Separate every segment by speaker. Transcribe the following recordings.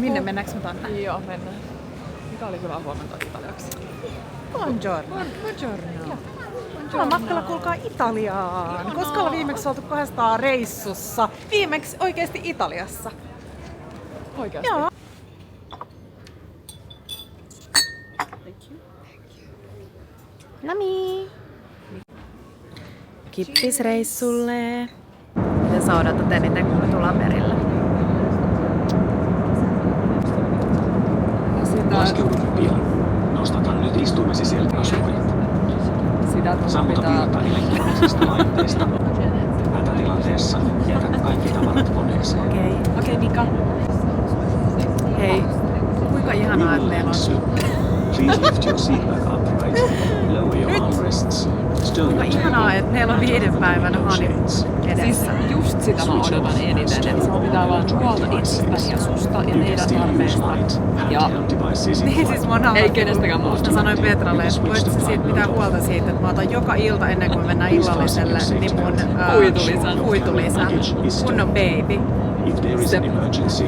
Speaker 1: Minne mennäänkö me tonne?
Speaker 2: Joo, mennään. Mikä oli hyvä huomenta italiaksi?
Speaker 1: Buongiorno.
Speaker 2: Buongiorno.
Speaker 1: Ollaan matkalla kuulkaa Italiaan. Koska ollaan viimeksi oltu 200 reissussa? Viimeksi oikeesti Italiassa.
Speaker 2: Oikeasti?
Speaker 1: Joo. Nami! Kippisreissulle. Miten sä odotat eniten, kun me tullaan merille?
Speaker 3: Laskeudun pian. Nostatan nyt istumesi selkäsuojat. Sammuta virtaille kiireisistä laitteista. Hätätilanteessa jätät kaikki tavarat koneeseen.
Speaker 1: Okei, Mika. Hei, kuinka ihanaa, että meillä on...
Speaker 3: Please lift your seat back upright. Lower your armrests.
Speaker 1: Kuinka ihanaa, että meillä on 5 päivän honeymoon edessä.
Speaker 2: Siis just sitä mä odotan eniten, että sun pitää vaan huolta itsestäni ja susta ja meidän tarpeesta. Ja
Speaker 1: Niin siis mun
Speaker 2: ei kenestäkään muusta.
Speaker 1: Mä sanoin Petralle, että voit sä siitä pitää huolta siitä, että mä otan joka ilta ennen kuin me mennään illalliselle, niin mun kuitulisän. Kunnon baby.
Speaker 3: If there is an emergency.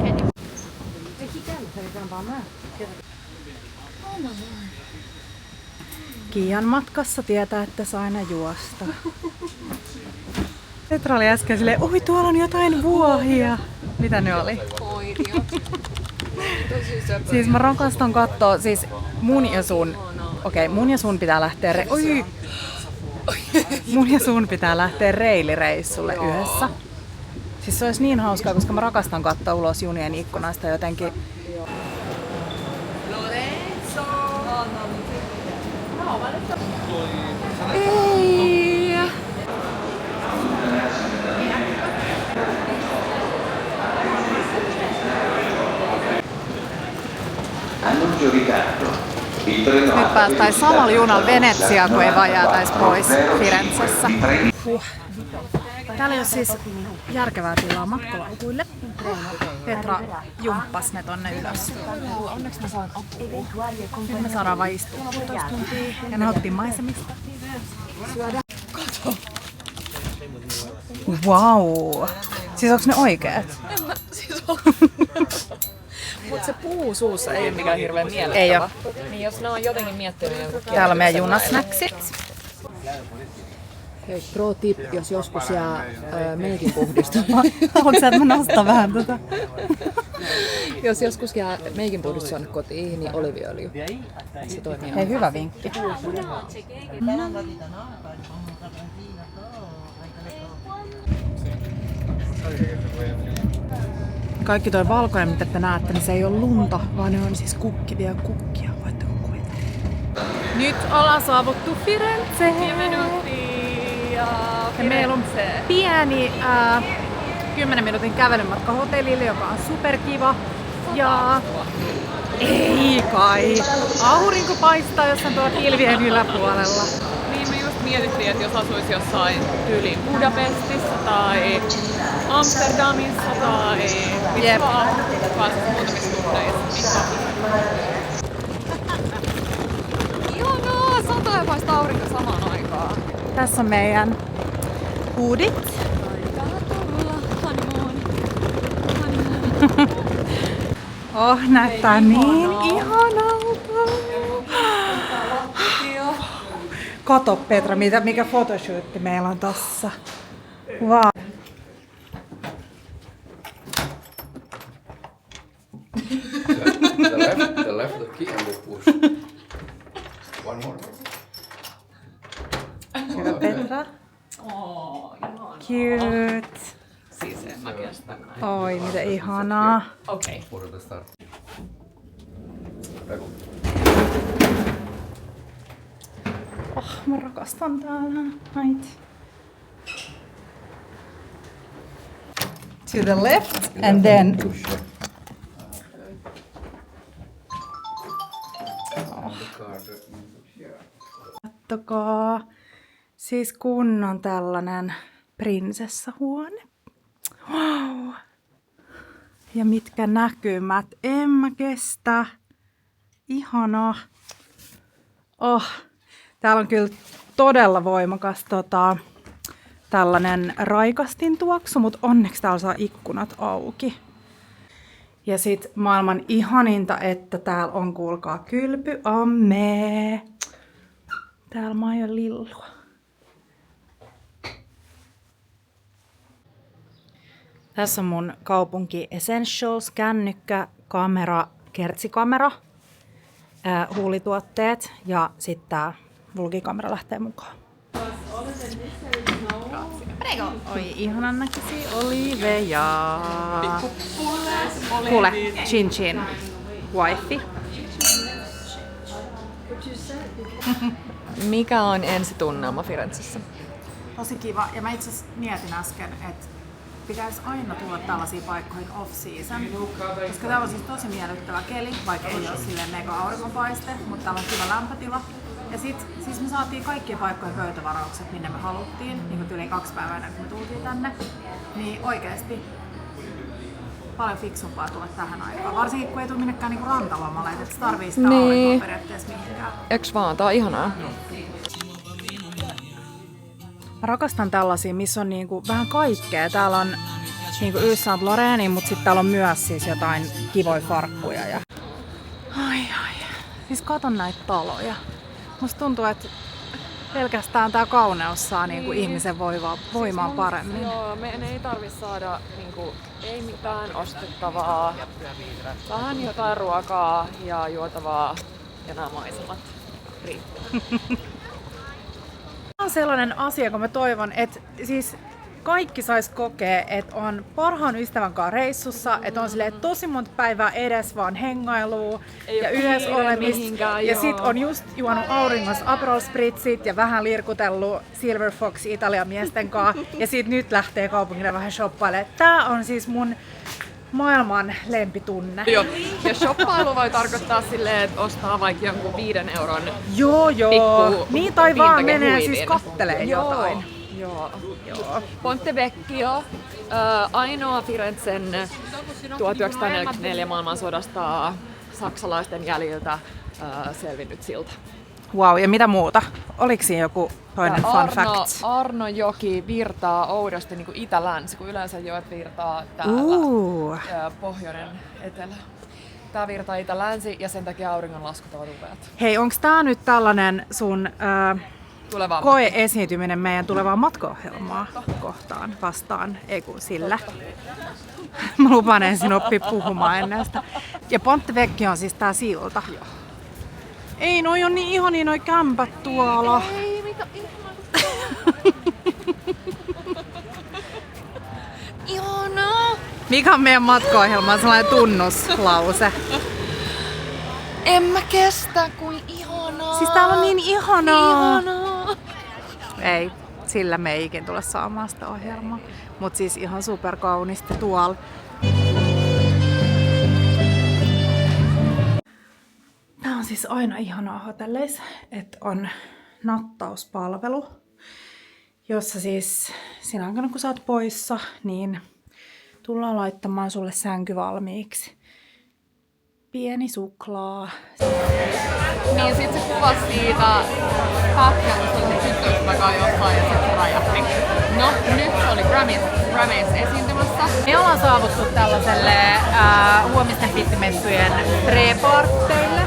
Speaker 1: Kiian matkassa tietää, että saa aina juosta. Petra oli äsken silleen, oi tuolla on jotain vuohia. Mitä ne oli?
Speaker 2: Koiria.
Speaker 1: Siis mä rakastan katsoa, siis mun ja sun, mun ja sun pitää lähteä, mun ja sun pitää lähteä reilireissulle yhdessä. Siis se olisi niin hauskaa, koska mä rakastan katsoa ulos junien ikkunasta jotenkin. Ei. Nyt päästäis samalla junalla Venetsiaan, kun ei vaan jäätäis pois Firenzessä. Täällä ei ole siis järkevää tilaa matkalaukuille. Petra jumppas ne tonne ylös.
Speaker 2: Onneksi mä saan apua.
Speaker 1: Nyt me saadaan vaan istua 16 tuntia ja nauttia maisemista.
Speaker 2: Kato.
Speaker 1: Wow! Siis onks ne oikeet?
Speaker 2: En mä siis on. Mut se puu suussa ei ole mikään hirveen miellyttävä.
Speaker 1: Ei oo.
Speaker 2: Niin jos ne on jotenkin miettinyt joku
Speaker 1: Täällä on meidän junasnäksit.
Speaker 2: Hei, pro tip, jos joskus jää meikin puhdistamaan.
Speaker 1: Onko sä, että mä nostan vähän tota?
Speaker 2: Jos joskus jää meikin puhdistus kotiin, niin oliiviöljy. Se toimii.
Speaker 1: Hei, hyvä vinkki. Kaikki toi valkoinen, mitä te näette, niin se ei ole lunta, vaan ne on siis kukkivia kukkia. Voitteko kuvitella? Nyt ollaan saavuttu Firenzeen. Ja meillä on pieni 10 minuutin kävelymatka hotellille, joka on superkiva. Ja ei kai. Aurinko paistaa jossain tuolla pilvien yläpuolella.
Speaker 2: Niin me just mietittiin, että jos asuisi jossain tyyliin Budapestissa tai Amsterdamissa tai missä vaan muutamissa tunteissa. Ihanaa! Sataa ja paistaa aurinko samaan aikaan.
Speaker 1: Tässä on meidän hoodit. Oh, näyttää niin ihanalta. Kato Petra, mikä fotoshootti meillä on tossa. Wow.
Speaker 4: The left the key and the push. One more.
Speaker 1: Hyvä Petra. Cute.
Speaker 2: Siis en mä kestä näin.
Speaker 1: Oi, mitä ihanaa.
Speaker 2: Okei.
Speaker 4: For the start.
Speaker 1: Oh, mä rakastan täällä näitä. To the left and then... Kattokaa. Siis kunnon tällainen prinsessahuone. Wow. Ja mitkä näkymät. En mä kestä. Ihana. Oh. Täällä on kyllä todella voimakas tällainen raikastin tuoksu, mutta onneksi täällä saa ikkunat auki. Ja sit maailman ihaninta, että täällä on, kuulkaa, kylpyamme. Täällä mä aion lillua. Tässä on mun kaupunki Essentials, kännykkä, kamera, kertsikamera, huulituotteet ja sitten tää vlogikamera lähtee mukaan. Prego. Oi, ihanan näköisiä oliveja. Kuule, chin chin, wifi.
Speaker 2: Mikä on ensitunnelma Firenzessä?
Speaker 1: Tosi kiva. Ja mä itse asiassa mietin äsken, että pitäisi aina tulla tällaisiin paikkoihin off-season, koska täällä on siis tosi miellyttävä keli, vaikka ei ole silleen mega aurinkopaiste, mutta täällä on kiva lämpötila. Ja siis me saatiin kaikkien paikkojen pöytävaraukset, minne me haluttiin, niin kuin yli 2 päivää ennen kuin me tultiin tänne. Niin oikeesti paljon fiksumpaa tulla tähän aikaan, varsinkin kun ei tule minnekään niinku rantalomalle, että se tarvii sitä aurinkoa periaatteessa mihinkään.
Speaker 2: Eiks vaan? Tää on ihanaa.
Speaker 1: Mä rakastan tällaisia, missä on niinku vähän kaikkea. Täällä on niinku Yves Saint Laurent, mutta sitten täällä on myös siis jotain kivoja farkkuja. Ja... Ai. Siis katon näitä taloja. Musta tuntuu, että pelkästään tää kauneus saa niinku ihmisen voimaan paremmin.
Speaker 2: Joo, meidän ei tarvi saada niinku, ei mitään ostettavaa. Vähän jotain ruokaa ja juotavaa ja nämä maisemat riittää.
Speaker 1: On sellainen asia, kun mä toivon, että siis kaikki sais kokea, että on parhaan ystävän kanssa reissussa, että on silleen tosi monta päivää edes vaan hengailua ja yhdessä olemista. Ja sit on just juonut auringossa Aperol Spritzit ja vähän lirkutellut Silver Fox Italian miesten kanssa. Ja sit nyt lähtee kaupungille vähän shoppailemaan. Tää on siis mun maailman lempitunne.
Speaker 2: Joo. Ja shoppailu voi tarkoittaa silleen, että ostaa vaikka jonkun 5 euron
Speaker 1: Joo.
Speaker 2: pikku
Speaker 1: Niin tai vaan menee
Speaker 2: huivin.
Speaker 1: siis kattelee jotain.
Speaker 2: Joo. Ponte Vecchio, ainoa Firenzen 1944 maailmansodasta saksalaisten jäljiltä selvinnyt silta.
Speaker 1: Wow, ja mitä muuta? Oliko siinä joku toinen fun fact?
Speaker 2: Arnojoki virtaa oudosti niin kuin itä-länsi, kun yleensä joet virtaa täällä pohjoinen etelä. Tää virtaa itä-länsi ja sen takia auringonlaskut ovat upeat.
Speaker 1: Hei, onks tää nyt tällainen sun koe-esiintyminen meidän tulevaa matkaohjelmaa kohtaan vastaan? Ei kun sillä. Mä lupaan ensin oppia puhumaan ennen sitä. Ja Ponte Vecchio on siis tää silta. Joo. Ei, noi on niin ihania noi kämpät tuolla.
Speaker 2: Ei, mitä ihanaa!
Speaker 1: Mikä on meidän matkaohjelma? Sellainen tunnuslause.
Speaker 2: En mä kestä, kuin ihanaa!
Speaker 1: Siis täällä on niin ihanaa!
Speaker 2: Ihanaa!
Speaker 1: Ei, sillä me ei ikin tule saamaan sitä ohjelmaa. Mut siis ihan superkaunista tuolla. Tää on siis aina ihanaa hotelleissa, että on nattauspalvelu, jossa siis sinä aikana kun sä oot poissa, niin tullaan laittamaan sulle sänky valmiiksi. Pieni suklaa.
Speaker 2: Niin sit se kuvasi siitä pätkän, kun sun tyttöystävä kai jossain ja sit se räjähti. No, nyt se oli Grammys esiintymässä.
Speaker 1: Me ollaan saavuttu tällaiselle huomisten fittimessujen pre-partteille.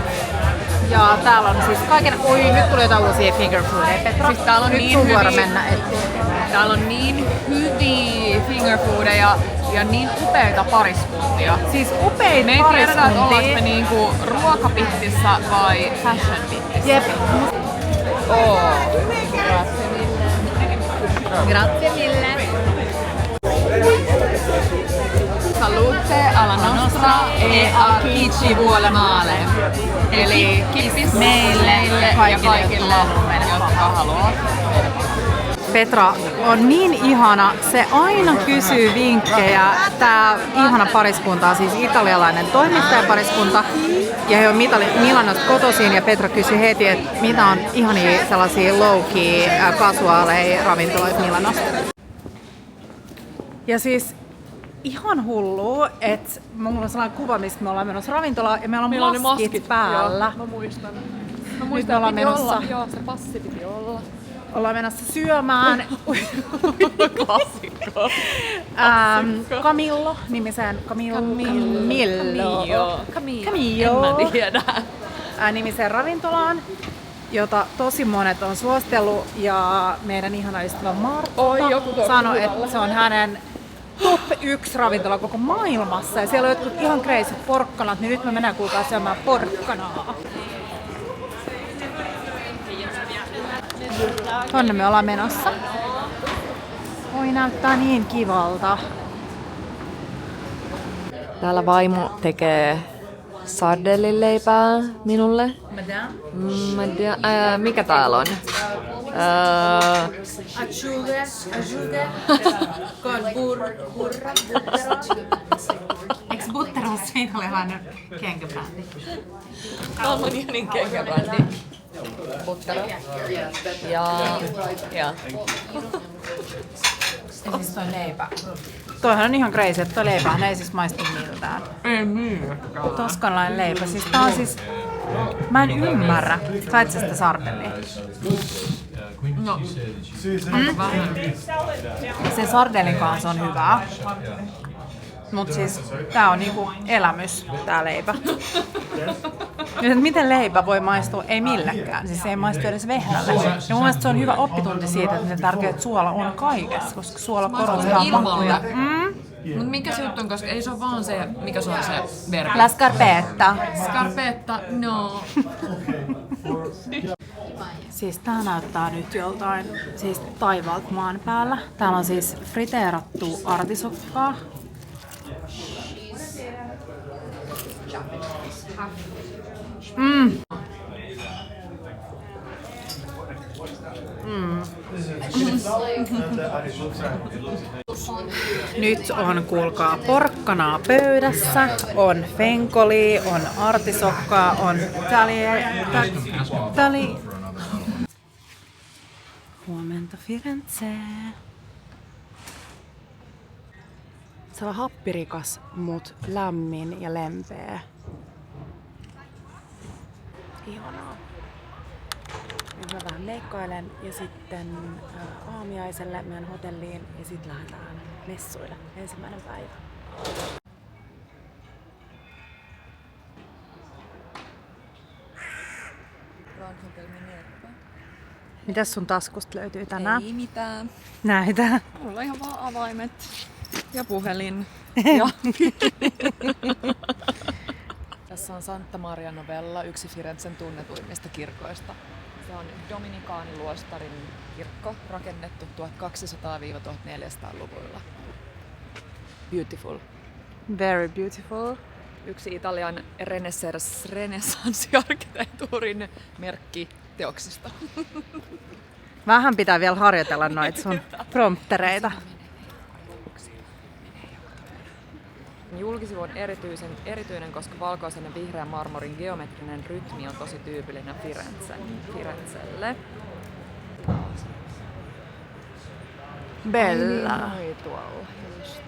Speaker 1: Ja täällä on siis kaiken... Oi, nyt tuli jotain uusia finger foodeja, Petra.
Speaker 2: Siis täällä on
Speaker 1: nyt
Speaker 2: niin
Speaker 1: sun vuoro
Speaker 2: hyviä.
Speaker 1: mennä eteenpäin.
Speaker 2: Täällä on niin hyviä fingerfoodeja ja niin upeita pariskuntia.
Speaker 1: Siis upeita
Speaker 2: Me ei tiedetä, että ollaanko
Speaker 1: pariskuntia.
Speaker 2: me niinku ruokapittissä vai fashion pittissä.
Speaker 1: Jep.
Speaker 2: Grazie mille. Salute alla nostra e a chi ci vuole male. Eli kippis meille ja kaikille, jotka haluaa.
Speaker 1: Petra on niin ihana, se aina kysyy vinkkejä. Tää ihana pariskunta on siis italialainen toimittajapariskunta ja he on Milanosta kotoisin ja Petra kysyi heti, että mitä on ihania sellaisia low-key kasuaaleja ravintoloita Milanosta. Ja siis ihan hullua, että mulla on sellainen kuva, mistä me ollaan menossa ravintolaan ja meillä on maskit päällä.
Speaker 2: Joo, mä muistan.
Speaker 1: Nyt me ollaan menossa.
Speaker 2: Joo, se passi piti olla.
Speaker 1: ollaan menossa syömään
Speaker 2: Klassikko.
Speaker 1: Camillo-nimisen
Speaker 2: En mä tiedä.
Speaker 1: nimisen ravintolaan, jota tosi monet on suositellut ja meidän ihana ystävä Martta sanoi, että se on hänen top 1 ravintola koko maailmassa ja siellä on jotkut ihan crazy porkkanat, niin nyt me mennään kuulkaa syömään porkkanaa. Tonne me ollaan menossa. Oi, näyttää niin kivalta.
Speaker 5: Täällä vaimo tekee sardellileipää minulle. Mikä täällä on?
Speaker 1: Achuge. Con burra. Eiks butteros siinä ole aina kenkäbrändi?
Speaker 5: Almanianin kenkäbrändi. Buttero. Ja.
Speaker 1: Siis toi leipä. Toihan on ihan crazy, että toi leipähän ei siis maistu miltään.
Speaker 2: Ei niin.
Speaker 1: Toskanlainen leipä. Siis tää on siis... Mä en ymmärrä. Sait sä sitä sardellia?
Speaker 2: No, aika vähän.
Speaker 1: Se sardellin kanssa on hyvää. Mut siis tää on niinku elämys, tää leipä. Nyt, miten leipä voi maistua? Ei millekään. Siis se ei maistu edes vehnälle. Ja mun mielestä se on hyvä oppitunti siitä, että miten tärkeää suola on kaikessa, koska suola korostaa makuja.
Speaker 5: Mut mikä se juttu on, koska ei se ole vaan se, mikä se on se verbi.
Speaker 1: La scarpetta.
Speaker 5: Scarpetta, no.
Speaker 1: Siis tää näyttää nyt joltain siis taivaalta maan päällä. Täällä on siis friteerattu artisokkaa. Nyt on, kuulkaa, porkkanaa pöydässä, on fenkoli, on artisokkaa, on tali. Huomenta Firenze. Se on happirikas, mut lämmin ja lempeä. Ihanaa. Nyt mä vähän meikkoilen ja sitten aamiaiselle meidän hotelliin ja sitten lähdetään messuille. Ensimmäinen päivä. Mitäs sun taskusta löytyy tänään?
Speaker 5: Ei mitään.
Speaker 1: Näitä.
Speaker 5: Mulla on ihan vaan avaimet ja puhelin. Tässä on Santa Maria Novella, yksi Firenzen tunnetuimmista kirkoista. Se on Dominikaaniluostarin kirkko, rakennettu 1200-1400-luvuilla. Beautiful.
Speaker 1: Very beautiful.
Speaker 5: Yksi Italian renessanssiarkkitehtuurin merkki teoksista.
Speaker 1: Vähän pitää vielä harjoitella noita sun promptereita.
Speaker 5: Julkisivu on erityinen, koska valkoisen ja vihreän marmorin geometrinen rytmi on tosi tyypillinen Firenzelle.
Speaker 1: Bella.
Speaker 5: Ai tuolla, just.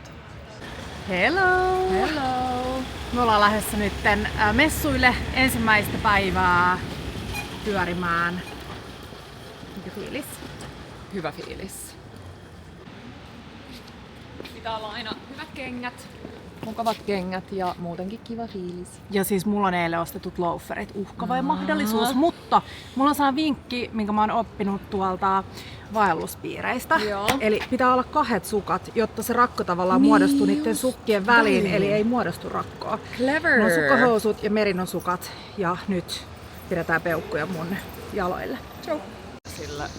Speaker 1: Hello!
Speaker 5: Hello!
Speaker 1: Me ollaan lähdössä nytten messuille ensimmäistä päivää pyörimään. Mikä fiilis?
Speaker 5: Hyvä fiilis. Pitää olla aina hyvät kengät, mukavat kengät ja muutenkin kiva fiilis.
Speaker 1: Ja siis mulla on eilen ostetut loaferit, uhkava mahdollisuus, mutta mulla on sellainen vinkki, minkä mä oon oppinut tuolta vaelluspiireistä.
Speaker 5: Joo.
Speaker 1: Eli pitää olla 2 sukat, jotta se rakko tavallaan muodostuu niiden sukkien väliin, eli ei muodostu rakkoa.
Speaker 5: Clever!
Speaker 1: Mulla on sukkahousut ja merinon sukat ja nyt pidetään peukkuja mun jaloille.
Speaker 5: Ciao! Sillä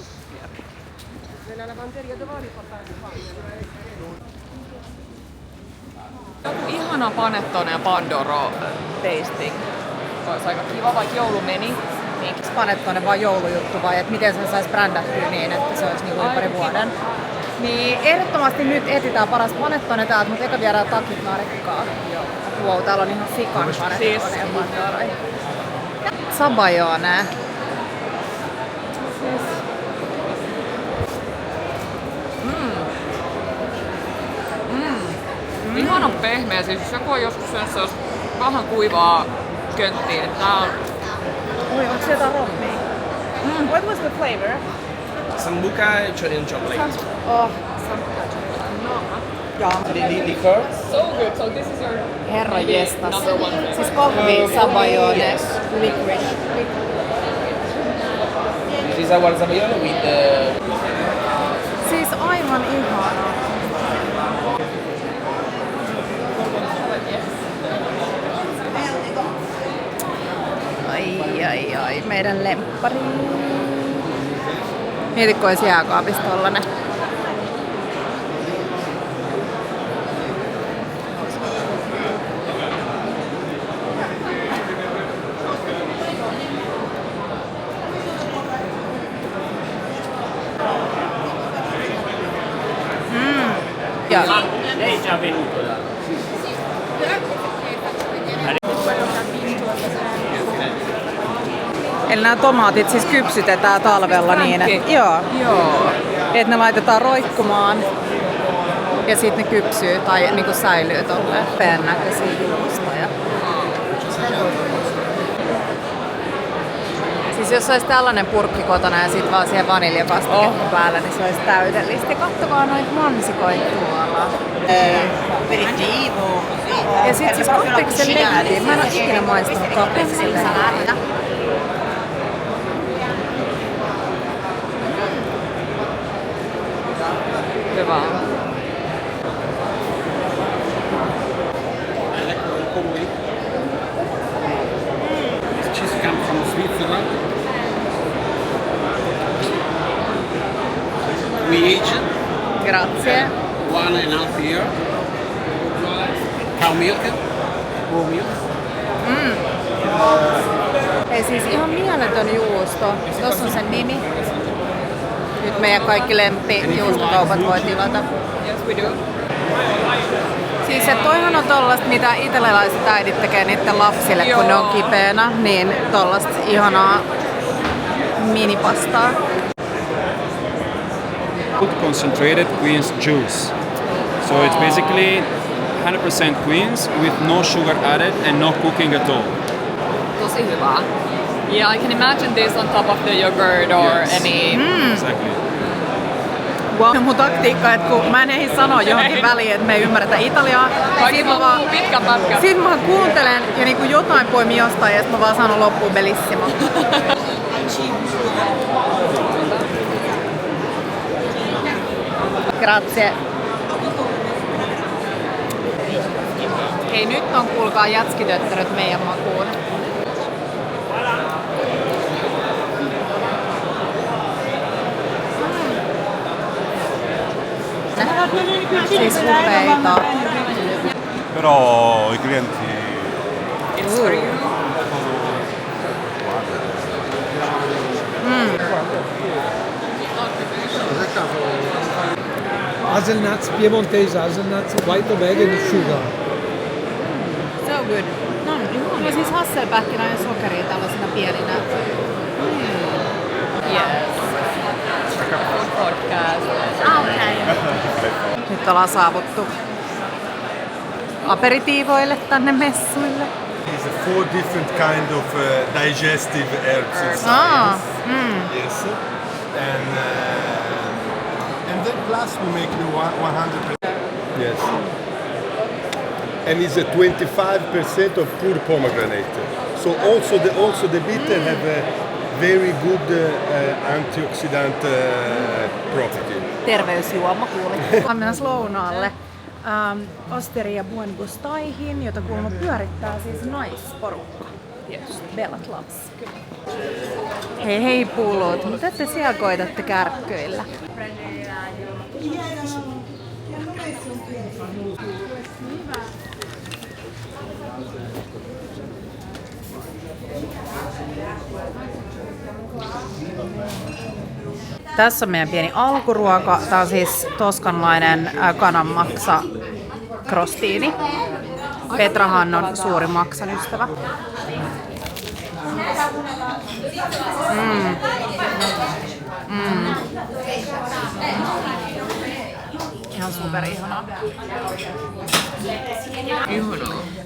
Speaker 5: joku ihana panettone ja pandoro tasting. Olisi aika kiva, vaikka joulu meni. Niin.
Speaker 1: Panettone vaan joulujuttu vai että miten sen saisi brändättyä niin, että se olisi niin ympäri vuoden? Niin ehdottomasti nyt etsitään paras panettone täältä, mutta eka viedään takit narikkaa. Wow, täällä on ihan sikan panettone ja pandoro. Sabayone.
Speaker 5: Ihana pehmeä, siis jos joku on joskus syönyt, jos vähän kuivaa könttiä, niin tää on...
Speaker 1: Oi, onko se jotain rommia? What was the flavor?
Speaker 3: Sambuca and chocolate.
Speaker 1: Oh, ja.
Speaker 3: Liqueur?
Speaker 2: So good. So this is your
Speaker 1: Herra jestas.
Speaker 2: number one favorite.
Speaker 1: Siis kohvi, sabayones,
Speaker 3: Yes.
Speaker 1: licorice.
Speaker 3: This is our Zabayone with
Speaker 1: Siis aivan ihana. Ai, meidän lemppari. Mieti, kun olisi jääkaapissa tollanen. Ja. Eli nämä tomaatit siis kypsytetään talvella niin, että et ne laitetaan roikkumaan ja sitten ne kypsyy tai niinku säilyy tolleen näköisiä juustoja. Siis jos olisi tällainen purkki kotona ja sitten vaan siihen vaniljapastiketta päällä, niin se olisi täydellistä. Ja kattokaa noita mansikoita tuolla. Ja sitten siis kappeksen lehtiä. Mä en ole ikinä maistanut kappeksen lehtiä. Hyvä.
Speaker 3: cheese comes from Switzerland. We aged
Speaker 1: Grazie.
Speaker 3: 1.5 year. Cow milk, raw milk.
Speaker 1: Ei siis ihan mieletön juusto. Tuossa on sen nimi. Nyt meidän kaikki lempijuustokaupat voi tilata.
Speaker 2: Yes, we do.
Speaker 1: Siis että toihan on tollasta, mitä italialaiset äidit tekee niiden lapsille, kun ne on kipeänä, niin tollasta ihanaa minipastaa.
Speaker 6: Concentrated quince juice. So it's basically 100% quince with no sugar added and no cooking at all.
Speaker 2: Tosi hyvää. Yeah, I can imagine this on top of the yogurt or
Speaker 6: Yes.
Speaker 2: any...
Speaker 6: Exactly.
Speaker 1: Wow. Mun taktiikka, että kun mä en ehdi sanoa johonkin väliin, että me ei ymmärretä italiaa,
Speaker 2: Kaikki loppuu pitkä pätkä.
Speaker 1: sit mä kuuntelen ja niinku jotain poimi jostain ja sit mä vaan sanon loppuun bellissimo. Grazie. Hei, nyt on kuulkaa jätskitöttäröt meidän makuun. Siis upeita.
Speaker 7: Però i clienti
Speaker 2: It's for you.
Speaker 8: Hazelnuts, Piemontese hazelnuts, white of egg and sugar.
Speaker 1: So good. No siis hasselpähkinä ja sokeria tällaisena pieninä.
Speaker 2: Yes. Podcast.
Speaker 1: Okay. Nyt ollaan saavuttu aperitiivoille tänne messuille.
Speaker 7: it's 4 different kind of digestive herbs inside. Yes. And then plus we make the 100%. Yes. And it's a 25% of pure pomegranate. So also the bitter have a very good antioxidant property.
Speaker 1: Terveysjuoma kuulin. Mennään lounaalle. Osteria Buen Gustaihin, jota kuulemma pyörittää siis naisporukka. Bella Clubs. Hei pullut, mitä te siellä koitatte kärkkyillä? Tässä on meidän pieni alkuruoka. Tää on siis toskanlainen kananmaksa crostini. Petrahan on suuri maksan ystävä. Ihan superihanaa.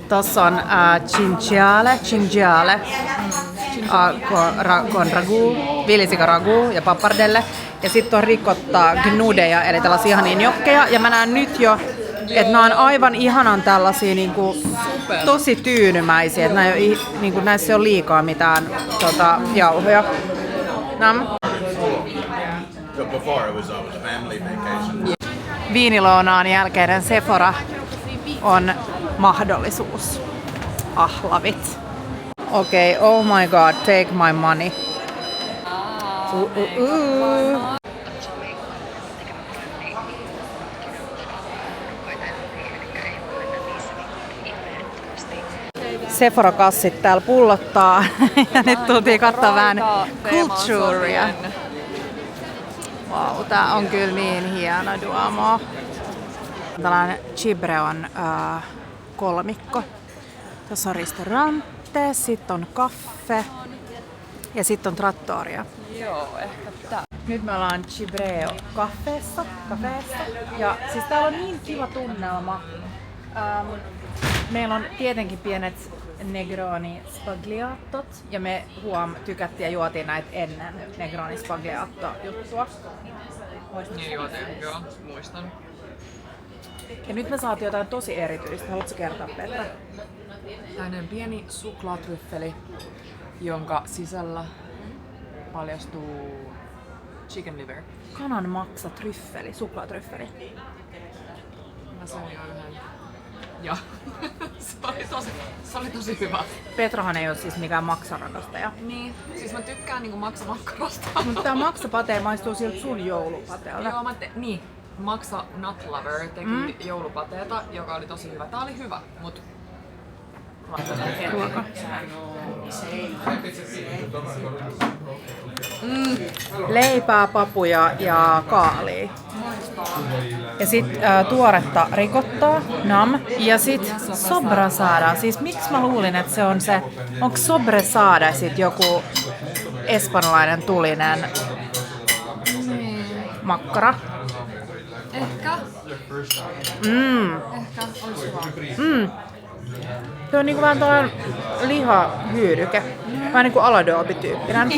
Speaker 1: Tossa on cinghiale con ragu villisikaragu ja pappardelle. Ja sitten on rikottaa gnudeja, eli tällaisia ihania njokkeja. Ja mä näen nyt jo, että nämä on aivan ihanan tällaisia niinku, tosi tyynymäisiä. Että niinku, näissä ei ole liikaa mitään jauhoja. Viinilounaan jälkeinen Sephora on mahdollisuus. Ahlavit. Okei, oh my god, take my money. Sephora-kassit täällä pullottaa ja nyt tultiin katsoa vähän kulttuuria. Vau, tää on kyllä niin hieno Duomo. Tällainen Cibreon kolmikko. Tässä on ristorante, sitten on kaffe ja sitten on trattoria.
Speaker 5: Joo, ehkä tää.
Speaker 1: Nyt me ollaan Cibreo kafeessa. Ja siis täällä on niin kiva tunnelma. Meillä on tietenkin pienet Negroni spagliatot ja me tykättiin ja juotiin näitä ennen Negroni spagliato juttua.
Speaker 2: Niin juotiin, joo, muistan.
Speaker 1: Ja nyt me saatiin jotain tosi erityistä. Haluatko kertoa, Petra?
Speaker 5: Tällainen pieni suklaatryffeli, jonka sisällä paljastuu chicken liver.
Speaker 1: Kanan maksa tryffeli, suklaatryffeli.
Speaker 5: Mä söin jo yhden. Ja se oli tosi hyvä.
Speaker 1: Petrahan ei ole siis mikään maksanrakastaja.
Speaker 5: Niin, siis mä tykkään niinku maksamakkarasta.
Speaker 1: Mutta tää maksapate maistuu siltä sun joulupateelta.
Speaker 5: Joo, niin. Maksa Nut Lover teki joulupateeta, joka oli tosi hyvä. Tää oli hyvä, mut
Speaker 1: Ruoka. Leipää, papuja ja kaalia. Ja sit tuoretta rikottaa, nam. Ja sit sobrasada. Siis miksi mä luulin, että se on se, onko sobrasada sit joku espanjalainen tulinen makkara?
Speaker 5: ehkä. Ehkä olisi hyvä.
Speaker 1: Se on niinku vähän tällainen lihahyödyke. Vähän niinku aladoobi-tyyppinen.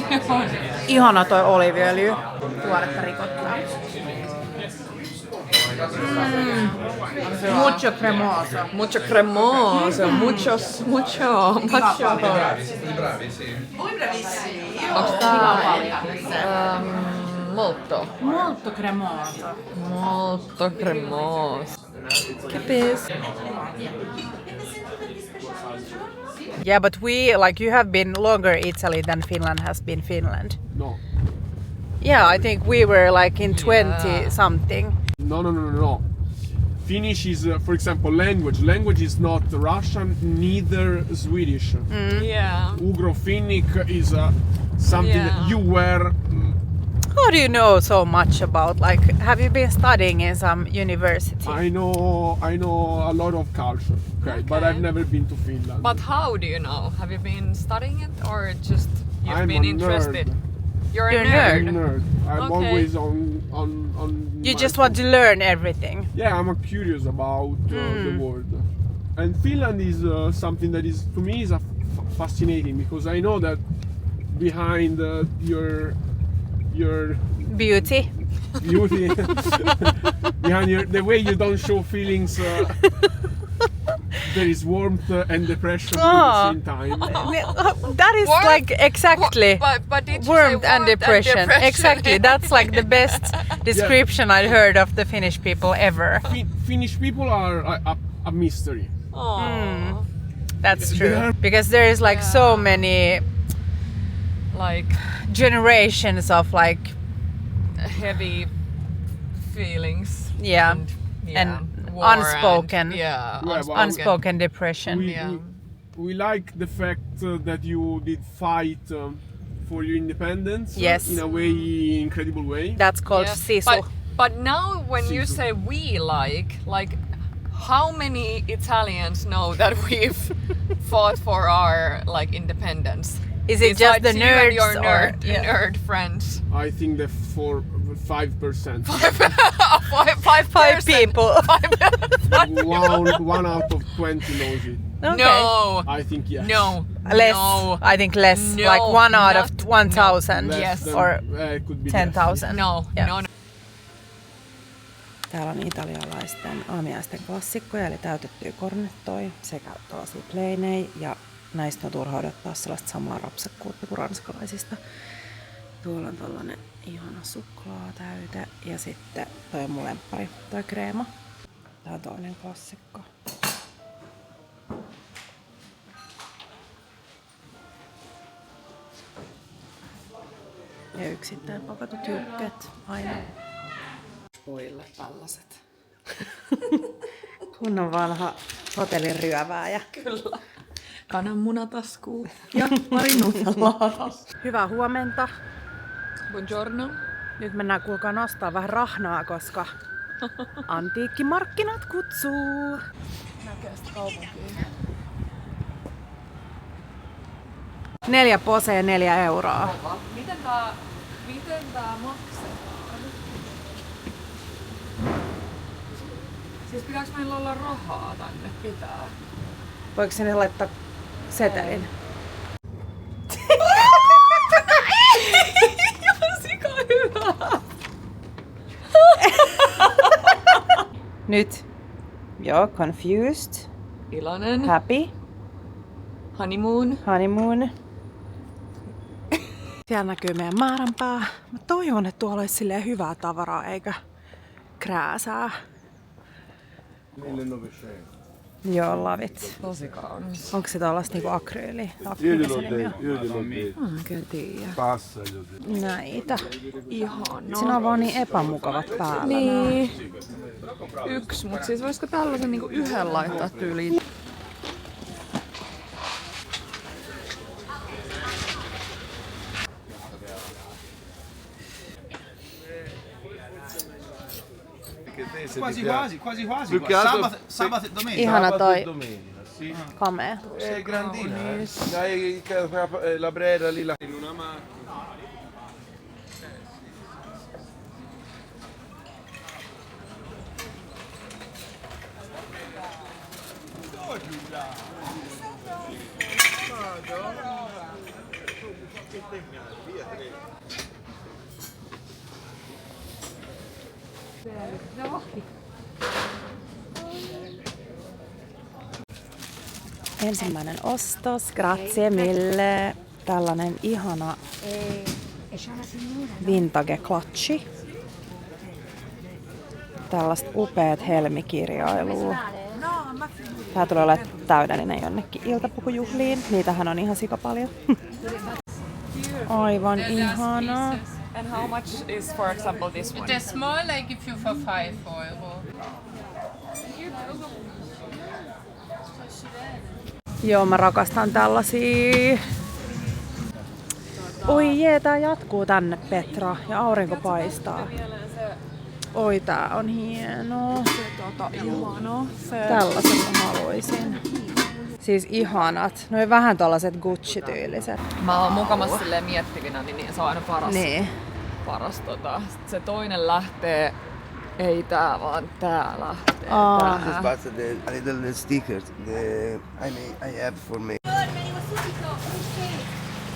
Speaker 1: Ihana toi oliiviöljy. Tuoretta rikottaa. Mucho cremoso.
Speaker 2: Mucho cremoso, mucho. Onks tää molto?
Speaker 1: Molto cremoso.
Speaker 2: Molto cremoso.
Speaker 1: Capis. Yeah, but you have been longer Italy than Finland has been Finland.
Speaker 9: No.
Speaker 1: Yeah, I think we were like in 20 something.
Speaker 9: No. Finnish is, for example, language. Language is not Russian, neither Swedish.
Speaker 2: Yeah.
Speaker 9: Ugro-Finnic is something that you were.
Speaker 1: How do you know so much about, like, have you been studying in some university?
Speaker 9: I know a lot of culture, okay, but I've never been to Finland.
Speaker 2: But how do you know? Have you been studying it or just you've
Speaker 9: I'm
Speaker 2: been
Speaker 9: a
Speaker 2: interested?
Speaker 9: nerd.
Speaker 2: You're a
Speaker 1: You're a
Speaker 2: nerd.
Speaker 9: I'm a nerd. I'm
Speaker 2: Okay.
Speaker 9: always on.
Speaker 1: You
Speaker 9: my
Speaker 1: just want to learn everything.
Speaker 9: Yeah, I'm curious about the world. And Finland is something that is, to me, is fascinating because I know that behind your
Speaker 1: Beauty.
Speaker 9: beauty, behind the way you don't show feelings, there is warmth and depression at the same time.
Speaker 1: That is
Speaker 2: Warmth?
Speaker 1: like exactly
Speaker 2: But did you say
Speaker 1: warmth and depression. Exactly, that's like the best description I'd heard of the Finnish people ever.
Speaker 9: Finnish people are a mystery.
Speaker 2: Oh.
Speaker 1: That's true. Because there is like so many
Speaker 2: Like
Speaker 1: generations of like
Speaker 2: heavy feelings.
Speaker 1: yeah and
Speaker 2: war
Speaker 1: unspoken
Speaker 2: And, yeah,
Speaker 9: Yeah,
Speaker 2: unspoken.
Speaker 1: unspoken depression.
Speaker 9: We like the fact that you did fight for your independence.
Speaker 1: Yes.
Speaker 9: In a way, incredible way.
Speaker 1: That's called
Speaker 2: Yes,
Speaker 1: sisu.
Speaker 2: But now when you
Speaker 9: Sisu.
Speaker 2: say we like how many Italians know that we've fought for our like independence?
Speaker 1: Is it just the
Speaker 2: you and
Speaker 1: nerds
Speaker 2: your
Speaker 1: or
Speaker 2: nerd friends?
Speaker 9: I think the 5%.
Speaker 1: 5 people?
Speaker 9: one out of 20 knows it.
Speaker 1: Okay.
Speaker 2: No.
Speaker 9: I think yes.
Speaker 2: No.
Speaker 1: Less.
Speaker 2: No.
Speaker 1: I think less.
Speaker 2: No,
Speaker 1: Like 1 out of
Speaker 2: not-
Speaker 1: 1,000.
Speaker 9: Less
Speaker 2: Yes.
Speaker 9: than-
Speaker 1: Or
Speaker 9: it could be
Speaker 1: 10,000.
Speaker 2: No.
Speaker 1: Yeah.
Speaker 2: No.
Speaker 10: Täällä on italialaisten aamiaisten klassikkoja, eli täytettyä cornettoi sekä tällaisia plainejä, ja näistä on turha odottaa sellaista samaa rapsakkuutta kuin ranskalaisista. Tuolla on tällainen ihana suklaatäyte, ja sitten toi on mun lemppari, toi kreema. Tää on toinen klassikko. Ja yksittäin pakatut jukket aina.
Speaker 5: Pojille tällaiset.
Speaker 10: Kunnon vanha hotellin ryövääjä.
Speaker 5: Kyllä. Kananmunataskuun ja pari nutelaa.
Speaker 10: Hyvää huomenta.
Speaker 2: Buongiorno.
Speaker 10: Nyt mennään kuulkaa nostaa vähän rahnaa, koska antiikkimarkkinat kutsuu.
Speaker 5: Näkee sitä kaupunkia.
Speaker 10: 4 posee 4 euroa.
Speaker 5: Miten tää maksetaan? Siis pitääks meillä olla rahaa tänne? Pitää.
Speaker 10: Voiko sinne laittaa setelin?
Speaker 5: Sika hyvä!
Speaker 10: Nyt. Joo, confused.
Speaker 5: Iloinen.
Speaker 10: Happy.
Speaker 5: Honeymoon.
Speaker 10: Honeymoon. Siellä näkyy meidän määränpää. Mä toivon, että tuolla olisi silleen hyvää tavaraa eikä krääsää.
Speaker 7: 1900.
Speaker 10: Joo, love it.
Speaker 5: Tosi kaunis.
Speaker 10: Onko se tollaista niinku akryyliä?
Speaker 7: Io gliel'ho detto.
Speaker 5: Kyllä tiedä.
Speaker 7: Passa, gli ho detto.
Speaker 10: Näitä.
Speaker 5: Ihanaa.
Speaker 10: Siinä on vaan niin epämukavat päällä.
Speaker 5: Niin. Yksi, mutta siis voisiko tällaisen niinku yhden laittaa tyyliin?
Speaker 11: Quasi quasi.
Speaker 7: Più che altro
Speaker 11: Sabato e domenica.
Speaker 10: Ihana toi
Speaker 7: domenica, sì.
Speaker 10: kamea.
Speaker 7: È grandina, Hai la brera lì in una macchina.
Speaker 10: Ensimmäinen ostos, grazie mille. Tällainen ihana vintage clutchi. Tällaista upeat helmikirjailua. Tää tulee olemaan täydellinen jonnekin iltapukujuhliin. Niitähän on ihan sika paljon. Aivan ihana.
Speaker 5: And how much is, for example, this one?
Speaker 2: The small I give you for 5 euro.
Speaker 10: Joo, mä rakastan tällaisia. Oi jee, tää jatkuu tänne, Petra, ja aurinko paistaa. Oi, tää on hienoa.
Speaker 5: Ihanaa.
Speaker 10: Tällaisen mä haluaisin. Siis ihanat. Noin vähän tollaset Gucci-tyyliset.
Speaker 5: Mä oon mukamassa silleen miettivinä, niin se on aina paras.
Speaker 10: Niin.
Speaker 5: Paras se toinen lähtee, ei tää vaan tää lähtee.
Speaker 11: But a little stickers I have for me.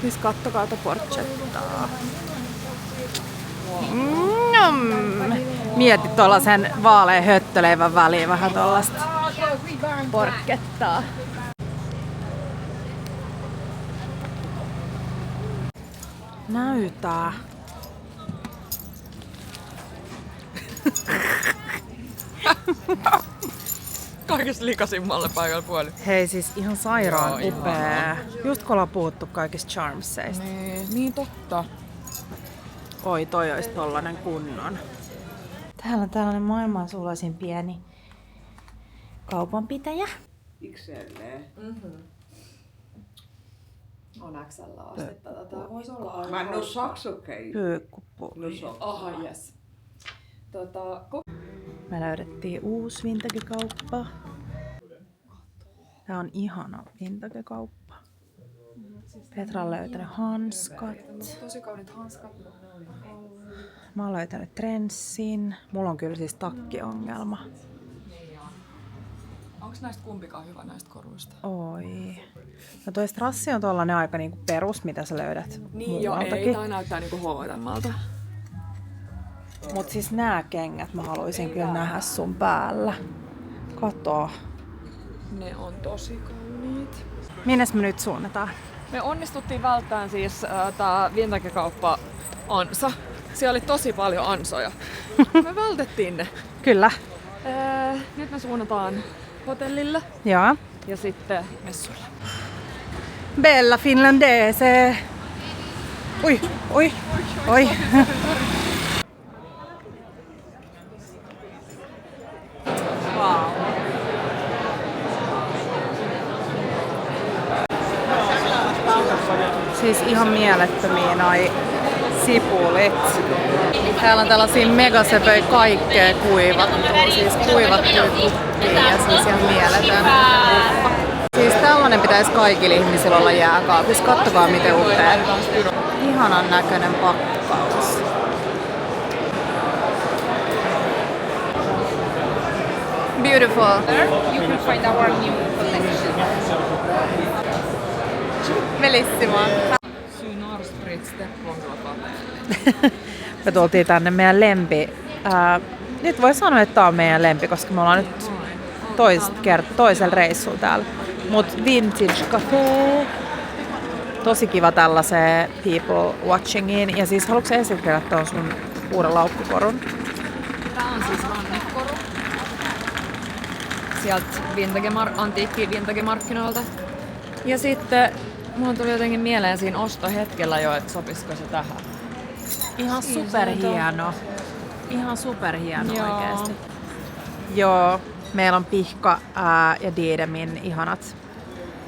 Speaker 10: Siis kattokaa tätä porchettaa. Mieti tollasen vaalean höttöleivän väliin vähän tollasta porkettaa. Näytää.
Speaker 5: Kaikista likasimmalle paikalle puoli.
Speaker 10: Hei, siis ihan sairaan
Speaker 5: Joo,
Speaker 10: upea. Just kun ollaan puhuttu kaikista charmseista.
Speaker 5: Niin totta.
Speaker 10: Oi, toi olisi tollanen kunnon. Täällä on tällainen maailman suloisin pieni kaupanpitäjä.
Speaker 5: On XL asti tätä. Tää voisi olla aika.
Speaker 11: Ma non so ok.
Speaker 10: Pyykkupulli.
Speaker 5: Aha, yes.
Speaker 10: Me löydettiin uusi vintage-kauppa. Tää on ihana vintage-kauppa. Petra on löytänyt hanskat.
Speaker 5: Tosi kaunit hanskat.
Speaker 10: Mä oon löytänyt trenssin. Mulla on kyllä siis takkiongelma.
Speaker 5: Onko näistä kumpikaan hyvä näistä koruista?
Speaker 10: Oi. No toi strassi on tollanen aika niinku perus, mitä sä löydät
Speaker 5: Niin joo, ei. Tää näyttää niinku H&M:ltä.
Speaker 10: Mut siis nää kengät mä haluaisin kyllä nähdä sun päällä. Kato.
Speaker 5: Ne on tosi kauniit.
Speaker 10: Minnes me nyt suunnataan?
Speaker 5: Me onnistuttiin välttämään siis tää vintage-kauppa ansa. Siellä oli tosi paljon ansoja. Me vältettiin ne.
Speaker 10: Kyllä.
Speaker 5: Nyt me suunnataan hotellille.
Speaker 10: Joo.
Speaker 5: Ja sitten messuille.
Speaker 10: Bella finlandese. Oi, oi, oi. Wow. Siis ihan mielettömiä noi sipulit. Täällä on tällaisia megasepöjä kaikkea kuivattua, siis kuivattuja kukkia ja siis ihan mieletön. Siis tällainen pitäisi kaikilla ihmisillä olla jääkaapissa. Kattokaa miten upea. Ihanan näköinen pakkaus. Beautiful.
Speaker 1: You can find our new collection.
Speaker 10: Bellissimo.
Speaker 5: Synar Spritz Stepponglapa.
Speaker 10: Me tultiin tänne meidän lempi. Nyt voi sanoa, että tää on meidän lempi, koska me ollaan nyt toisella reissulla täällä. Mut Vintage Cafe. Tosi kiva tällaiseen people watchingiin. Ja siis haluatko esitellä tuon sun uuden laukkukorun?
Speaker 5: Tää on siis rannikoru. Sieltä antiikki vintage-markkinoilta. Ja sitten mulla tuli jotenkin mieleen siinä ostohetkellä jo, että sopisiko se tähän.
Speaker 10: Ihan superhieno. Ihan superhieno oikeesti. Joo, meillä on Pihka ja Diedemin ihanat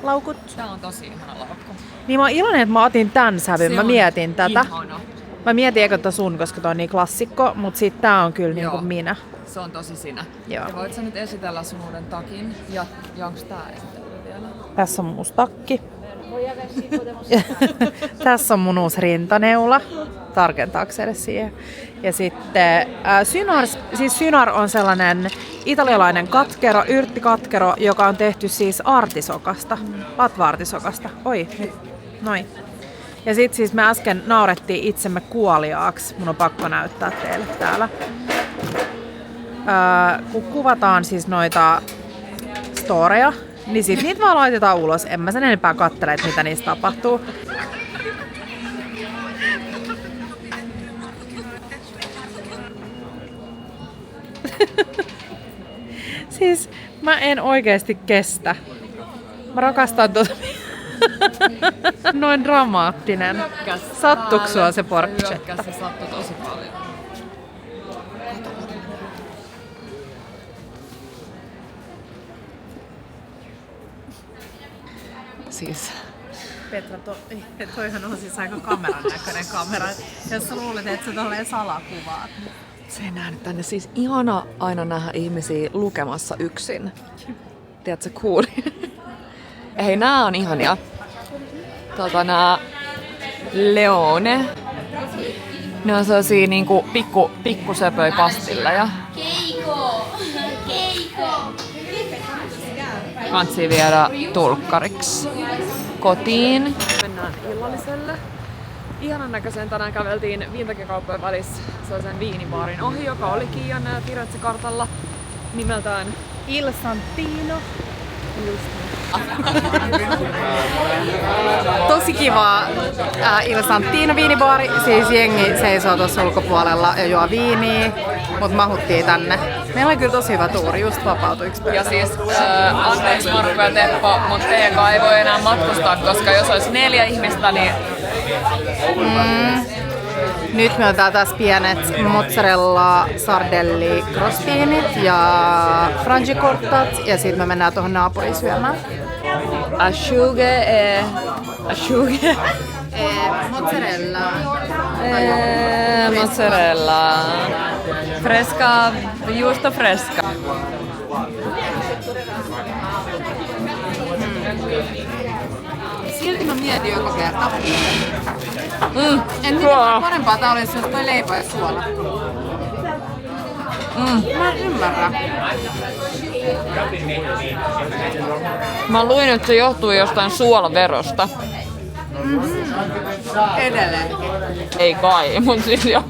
Speaker 10: laukut.
Speaker 5: Tää on tosi ihana laukku.
Speaker 10: Niin mä oon iloinen, että mä otin tän sävyn. Mä mietin tätä.
Speaker 5: Ihana.
Speaker 10: Mä mietin eikö sun, koska tää on niin klassikko, mut sit tää on kyllä niinku minä.
Speaker 5: Se on tosi sinä.
Speaker 10: Joo.
Speaker 5: Ja voit sä nyt esitellä sun uuden takin? Ja onks tää esitellyt vielä?
Speaker 10: Tässä on mun uusi takki. Tässä on mun uusi rintaneula. Tarkentaakseni siihen. Ja sitten Synar on sellainen italialainen katkero, yrttikatkero, joka on tehty siis artisokasta, latva-artisokasta. Oi, nyt, noin. Ja sitten siis me äsken naurettiin itsemme kuoliaaksi. Mun on pakko näyttää teille täällä. Kun kuvataan siis noita storeja, niin sit niitä vaan laitetaan ulos. En mä sen enempää katsele, että mitä niistä tapahtuu. Siis mä en oikeesti kestä. Mä rakastan tuota. Noin dramaattinen. Sattuuko sua se porchetta?
Speaker 5: Se sattui tosi paljon. Siis.
Speaker 10: Petra, toihan on siis aika kameran näköinen kamera. Jos sä luulet, että sä tolleen salakuvaat.
Speaker 5: Se ei nähnyt tänne. Siis ihana aina nähdä ihmisiä lukemassa yksin. Tiedätkö, cool. Hei, nää on ihania. Nää Leone. Ne on sellaisia niinku pikkusöpöjä pastilleja. Kansi viedä tulkkariksi kotiin. Mennään illalliselle. Ihanan näköisen tänään käveltiin vintage-kauppojen välissä sellaisen viinibaarin ohi, joka oli Kiian Firenze-kartalla nimeltään
Speaker 10: Il Santino.
Speaker 5: Just
Speaker 10: Tosi kiva Il Santino viinibaari. Siis jengi seisoo tuossa ulkopuolella ja juo viiniä, mut mahuttiin tänne. Meillä oli kyllä tosi hyvä tuuri, just vapautui yksi päivä.
Speaker 5: Ja siis anteeksi Markku ja Teppo, mutta teidän ei voi enää matkustaa, koska jos olisi 4 ihmistä, niin...
Speaker 10: Nyt me otetaan taas pienet mozzarella sardelli crostini ja frangicortat ja sitten me mennään tuohon naapuriin syömään.
Speaker 5: Asciughe.
Speaker 10: Mozzarella.
Speaker 5: Mozzarella. Fresca, giusto fresca. silti mä mietin joka kerta. En tiedä parempaa tää olisi, jos toi leipä ja suola. Mä en ymmärrä. Mä luin, että se johtuu jostain suolaverosta.
Speaker 1: Edelleen.
Speaker 5: Ei kai, mut siis jo.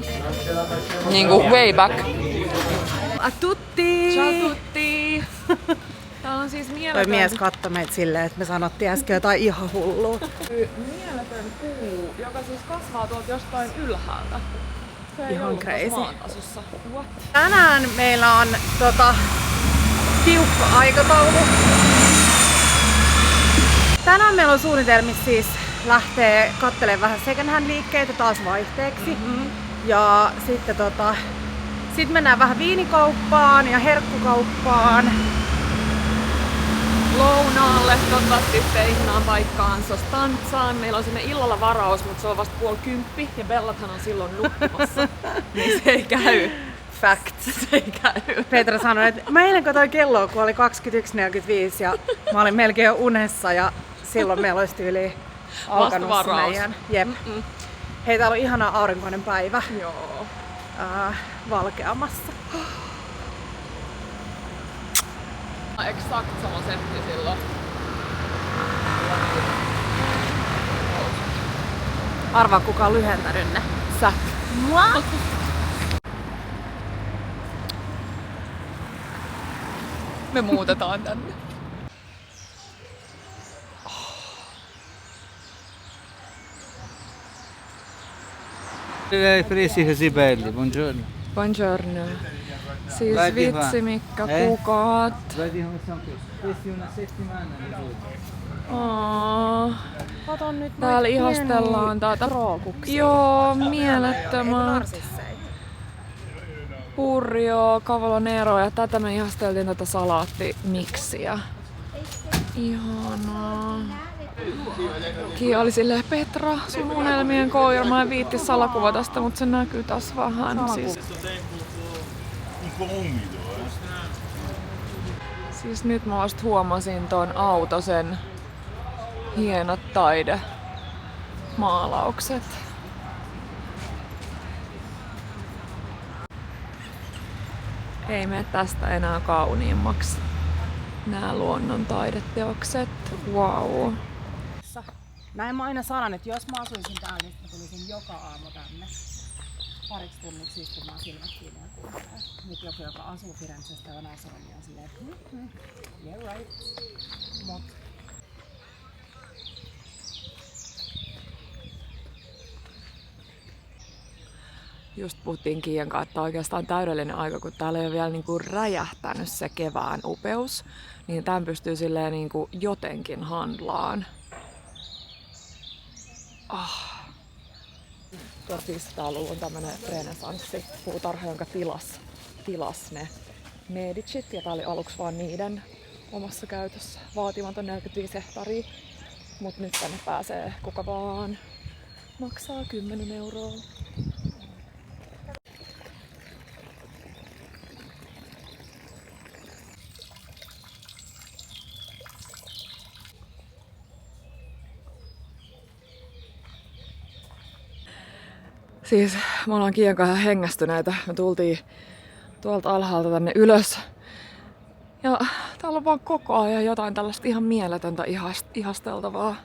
Speaker 5: Niinku way back.
Speaker 1: A tutti!
Speaker 5: Ciao tutti! Tää on siis mieletön.
Speaker 10: Toi mies katsoi meitä silleen, että me sanottiin äsken jotain ihan hullua.
Speaker 5: Mieletön puu, joka siis kasvaa tuolta jostain ylhäältä. Se ei
Speaker 10: Ihan
Speaker 5: ollut
Speaker 10: crazy.
Speaker 5: maantasossa. What?
Speaker 10: Tänään meillä on tiukka aikataulu. Tänään meillä on suunnitelmissa siis lähtee katselemaan vähän second hand liikkeitä taas vaihteeksi. Ja sitten sit mennään vähän viinikauppaan ja herkkukauppaan.
Speaker 5: Lounaalle, toivottavasti sitten ihanaan paikkaan Sostanzaan. Meillä on sinne illalla varaus, mutta se on vasta 9:30 ja Bellathan on silloin nukkumassa. Niin se ei käy.
Speaker 10: Fact.
Speaker 5: Se ei käy.
Speaker 10: Petra sanoi, että mä eilen katsoin kelloa, kun oli 21.45 ja mä olin melkein jo unessa ja silloin meillä olisi tyyliin alkanut se meidän. Jep. Hei, täällä on ihana aurinkoinen päivä.
Speaker 5: Joo.
Speaker 10: Valkeamassa.
Speaker 5: Exakt sama setti silloin.
Speaker 10: Arvaa kuka on lyhentänyt ne.
Speaker 5: Sä.
Speaker 10: What?
Speaker 5: Me muutetaan tänne.
Speaker 12: Presi così belli, buongiorno.
Speaker 5: Buongiorno. Siis
Speaker 12: Guardi qua.
Speaker 5: vitsi Mikka, kukat.
Speaker 12: Guardi come sono questi una settimana di tutto.
Speaker 10: Kato nyt
Speaker 5: Täällä ihastellaan tätä. Joo, mielettömät. Purjo, cavolonero ja tätä me ihasteltiin tätä salaattimiksiä. Ihanaa. Kia oli silleen, Petra, sun unelmien koira. Mä en viitti salakuvata sitä, mutta se näkyy taas vähän. Siis nyt mä vasta huomasin ton autosen hienot taidemaalaukset. Ei mene tästä enää kauniimmaksi nämä luonnon taideteokset. Wow.
Speaker 10: Näin mä aina sanon, että jos mä asuisin täällä, niin mä tulisin joka aamu tänne pariksi tunniksi istumaan silmät kiinni ja kuuntelee. Nyt joku, joka asuu Firenzestä ja on asunut, niin on silleen, yeah right. Mut.
Speaker 5: Just puhuttiin Kiian kanssa, että oikeastaan täydellinen aika, kun täällä ei ole vielä niinku räjähtänyt se kevään upeus, niin tämän pystyy silleen niinku jotenkin handlaan. 1500-luvun tämmönen renesanssipuutarha, jonka tilas ne Medicit, ja tää oli aluksi vaan niiden omassa käytössä vaatimaton 45 hehtaaria, mut nyt tänne pääsee kuka vaan. Maksaa 10 euroa. Siis me ollaan Kiian kanssa hengästyneitä. Me tultiin tuolta alhaalta tänne ylös. Ja täällä on vaan koko ajan jotain tällaista ihan mieletöntä ihasteltavaa.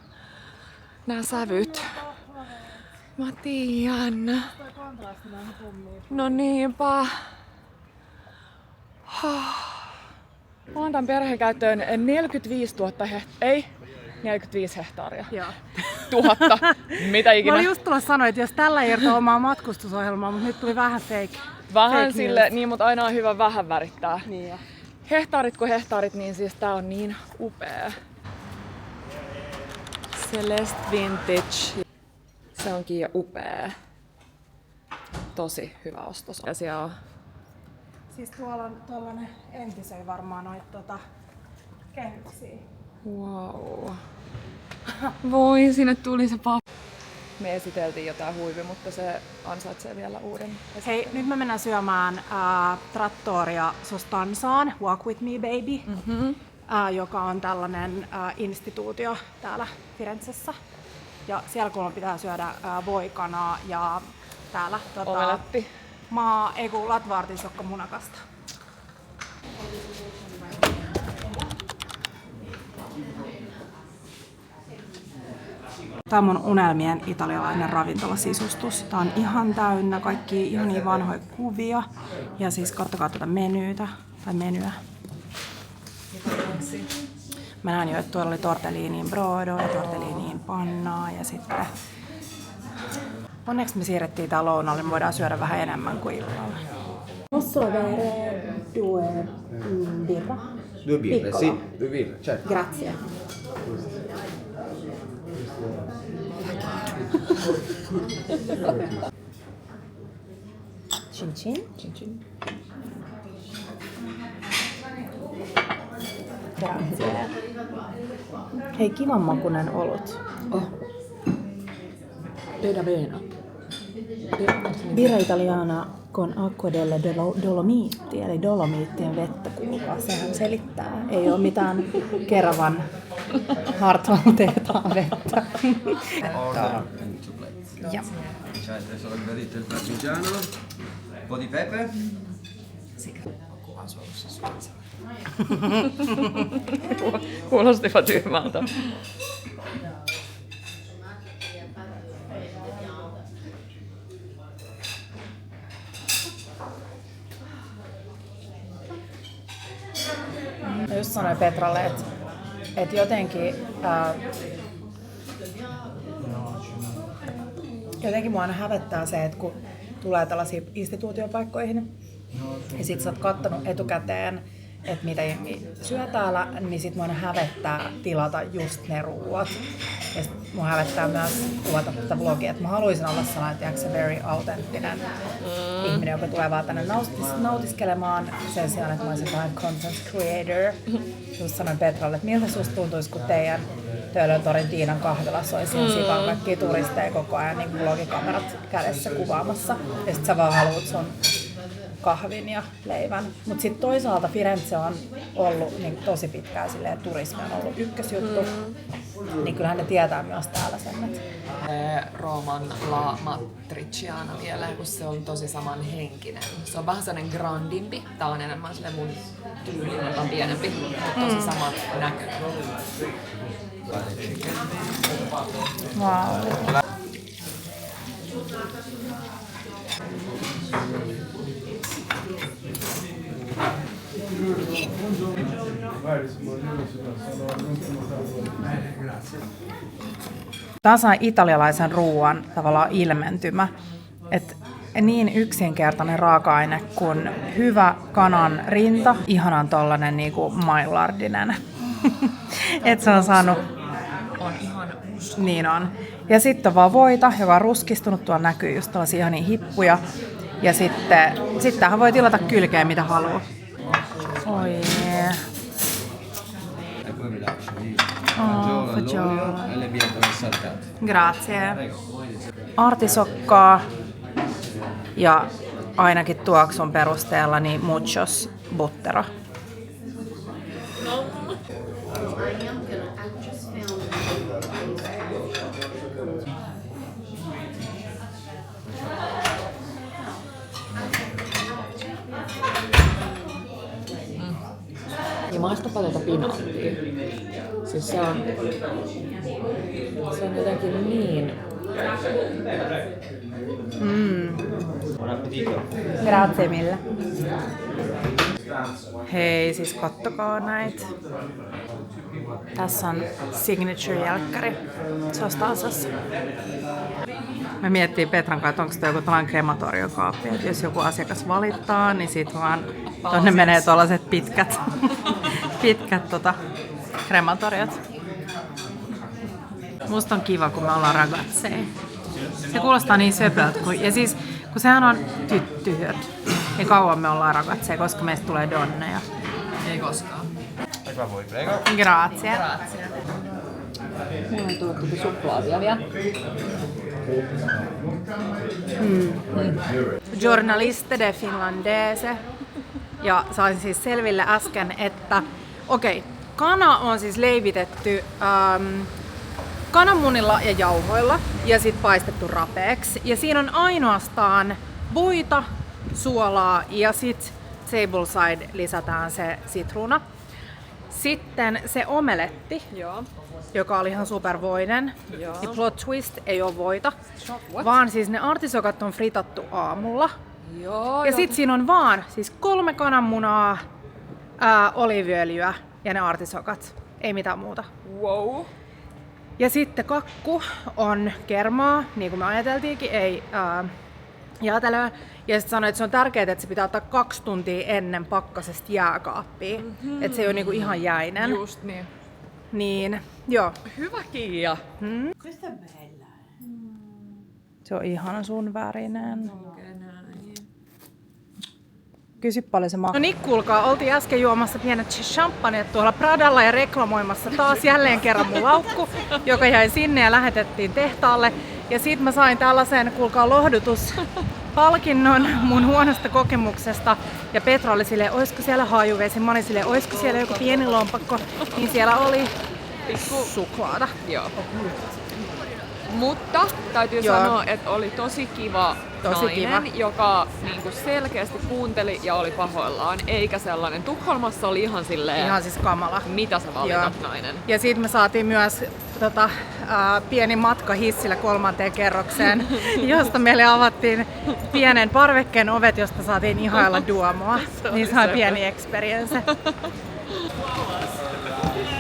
Speaker 5: Nää sävyt. Mä tiedän. No niinpä. Mä oon tän perheen käyttöön 45 000 ei 45 hehtaaria.
Speaker 10: Joo.
Speaker 5: 1000. Mitä ikinä.
Speaker 10: Mä olin just tulossa sanoa, että jos tällä ei ole omaa matkustusohjelmaa, mutta nyt tuli vähän fake.
Speaker 5: Vähän sille, niin, mutta aina on hyvä vähän värittää.
Speaker 10: Niin jo.
Speaker 5: Hehtaarit kuin hehtaarit, niin siis tää on niin upea. Celeste Vintage. Se onkin upea. Tosi hyvä ostos. Ja siellä on...
Speaker 10: Siis tuolla on tollanen entisöi varmaan noita kehyksiä.
Speaker 5: Wow. Voi, sinne tuli se Me esiteltiin jotain huivi, mutta se ansaitsee vielä uuden.
Speaker 10: Hei, nyt me mennään syömään Trattoria Sostanzaan. Walk with me, baby. joka on tällainen instituutio täällä Firenzessä. Ja siellä kun pitää syödä voikanaa ja täällä
Speaker 5: Omelatti.
Speaker 10: latvaartisokka munakasta. Tämä on mun unelmien italialainen ravintolasisustus. Tää on ihan täynnä kaikkia ihania vanhoja kuvia. Ja siis katsokaa tätä menyä. Mä näin jo, että tuolla oli tortelliniin brodo ja tortelliniin pannaa ja sitten... Onneksi me siirrettiin tää lounaalle, me voidaan syödä vähän enemmän kuin illalla. Posso avere due birra?
Speaker 4: Due birre, sì, due birre, certo.
Speaker 10: Grazie. Chin chin. Chin chin. Grazie. Hei, kivan makuinen olut.
Speaker 5: Oh. Peda bene.
Speaker 10: Birra italiana con acqua delle Dolomiti, eli Dolomiittien vettä, kuulkaa. Sehän selittää. Ei ole mitään Keravan Hartwall-tehtaan vettä. Ja.
Speaker 4: Il parmigiano, un po' di pepe.
Speaker 5: Kuulostipa tyhmältä.
Speaker 10: Mä just sanoin Petralle, että jotenkin mua aina hävettää se, että kun tulee tällaisiin instituutiopaikkoihin ja sit sä oot kattonut etukäteen, että mitä jengi syö täällä, niin sit mua aina hävettää tilata just ne ruuat. Ja sit mua hävettää myös kuvata tätä vlogia, että mä haluaisin olla sellainen, että se very autenttinen ihminen, joka tulee vaan tänne nautiskelemaan sen sijaan, että mä olisin vähän content creator. Just sanoin Petralle, että miltä susta tuntuisi, kun teidän Töölöntorin Tiinan kahvilassa olisi ihan sikaan kaikkia turisteja koko ajan niin vlogikamerat kädessä kuvaamassa. Ja sit sä vaan haluut sun kahvin ja leivän. Mutta sitten toisaalta Firenze on ollut niin tosi pitkään silleen, että turismi on ollut ykkösjuttu. Niin kyllähän ne tietää myös täällä sen.
Speaker 5: Rooman La Matriciana vielä, kun se on tosi samanhenkinen. Se on vähän sellainen grandimpi. Tää on enemmän silleen mun tyylinen, joka on pienempi, mutta tosi saman näköinen.
Speaker 10: Wow. Taas on italialaisen ruoan tavallaan ilmentymä, että niin yksinkertainen raaka-aine kuin hyvä kanan rinta, ihanan tollanen niinku mailardinen. Et se on saanut...
Speaker 5: On ihan
Speaker 10: niin on. Ja sitten on vaan voita, joka on ruskistunut, tuolla näkyy just tällaisia ihania hippuja. Ja sittenhän voi tilata kylkeen mitä haluaa. Oi yeah. Grazie. Artisokkaa ja ainakin tuoksun perusteella niin muchos buttero.
Speaker 5: Ja maista paljon pinaattia. Siis se on jotenkin niin...
Speaker 10: Grazie mille. Hei, siis kattokaa näitä. Tässä on signature-jälkkäri. Se on Stasassa. Me miettii Petran kanssa, että onko tämä joku tällainen krematoriokaappi. Että jos joku asiakas valittaa, niin sit vaan tonne menee tuollaiset pitkät krematoriot. Musta on kiva, kun me ollaan ragazzeja. Se kuulostaa niin söpöltä. Ja siis, kun sehän on tyttyhyöt. Niin kauan me ollaan ragazzeja, koska meistä tulee donneja.
Speaker 5: Ei koskaan.
Speaker 10: Grazie.
Speaker 5: Mulla on tuotu suklaavia vielä.
Speaker 10: Giornaliste de Finlandese. Ja sain siis selville äsken, että
Speaker 1: Kana on siis leivitetty kananmunilla ja jauhoilla ja sit paistettu rapeeksi. Ja siinä on ainoastaan voita, suolaa ja sit table side lisätään se sitruuna. Sitten se omeletti, joka oli ihan supervoinen. Ja plot twist, ei ole voita, vaan siis ne artisokat on fritattu aamulla. Ja sit siinä on vaan siis 3 kananmunaa, oliiviöljyä ja ne artisokat. Ei mitään muuta.
Speaker 5: Wow.
Speaker 1: Ja sitten kakku on kermaa, niin kuin me ajateltiinkin, ei jäätelöä. Ja sitten sanoin, että se on tärkeää, että se pitää ottaa 2 tuntia ennen pakkasesta jääkaappiin. Että se ei ole niinku ihan jäinen.
Speaker 5: Just niin.
Speaker 1: Niin, joo.
Speaker 5: Hyvä Kiia.
Speaker 1: Se on ihana sun värinen. Kysy paljon se mahtuu. No niin, kuulkaa, oltiin äsken juomassa pienet champagnet tuolla Pradalla ja reklamoimassa taas jälleen kerran mun laukku, joka jäi sinne ja lähetettiin tehtaalle. Ja sit mä sain tällaisen, kuulkaa, lohdutuspalkinnon mun huonosta kokemuksesta. Ja Petra oli silleen, oisko siellä hajuvesi? Mä olin silleen, oisko siellä joku pieni lompakko? Niin siellä oli suklaata.
Speaker 5: Joo. Mutta täytyy sanoa, että oli tosi kiva nainen, joka niinku selkeästi kuunteli ja oli pahoillaan, eikä sellainen. Tukholmassa oli ihan silleen,
Speaker 1: ihan siis kamala.
Speaker 5: Mitä sä valitat, nainen?
Speaker 1: Ja siitä me saatiin myös pieni matka hissillä 3. kerrokseen, josta meille avattiin pienen parvekkeen ovet, josta saatiin ihailla Duomoa. Niin se on pieni experience.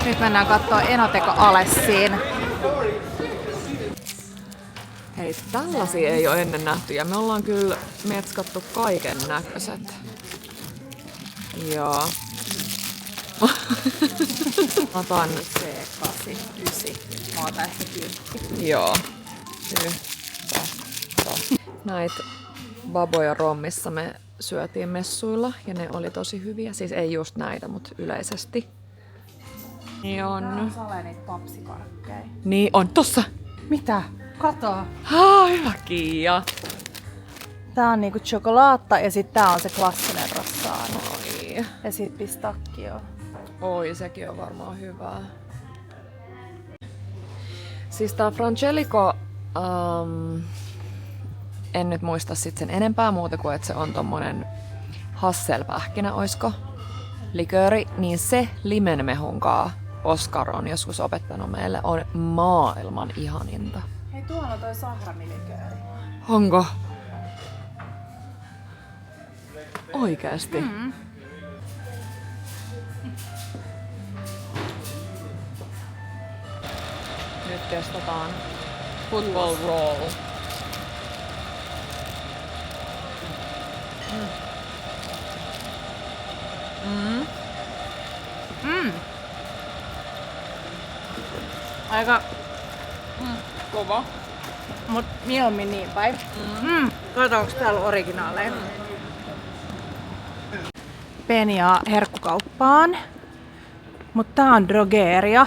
Speaker 1: Nyt mennään kattoo Enoteca Alessiin.
Speaker 5: Hei, tällaisia ei ole ennen nähty ja me ollaan kyllä metskattu kaiken näköiset. Joo. Mä otan
Speaker 1: C89. Mä otan ehkä 10.
Speaker 5: Joo. Näitä baboja rommissa me syötiin messuilla ja ne oli tosi hyviä. Siis ei just näitä, mutta yleisesti. Niin on.
Speaker 1: Salee niitä papsikarkkeja.
Speaker 5: Niin on. Tossa!
Speaker 1: Mitä? Kato.
Speaker 5: Hyvä Kiia.
Speaker 1: Tää on niinku chokolaatta ja sit tää on se klassinen rossano.
Speaker 5: Oi.
Speaker 1: Ja sit pistacchio.
Speaker 5: Oi, sekin on varmaan hyvää. Siis tää Frangelico, en nyt muista sit sen enempää muuta kuin että se on tommonen hasselpähkinä, oisko? Likööri, niin se limenmehunkaa Oskar on joskus opettanut meille, on maailman ihaninta.
Speaker 1: Hei, tuolla on toi sahrami-likööri.
Speaker 5: Onko? Oikeesti?
Speaker 1: Mm.
Speaker 5: Nyt testataan football roll.
Speaker 1: Aika
Speaker 5: kova.
Speaker 1: Mut mieluummin niin päin. Katsotaanko täällä originaaleja? Penja herkkukauppaan. Mut tää on drogeria.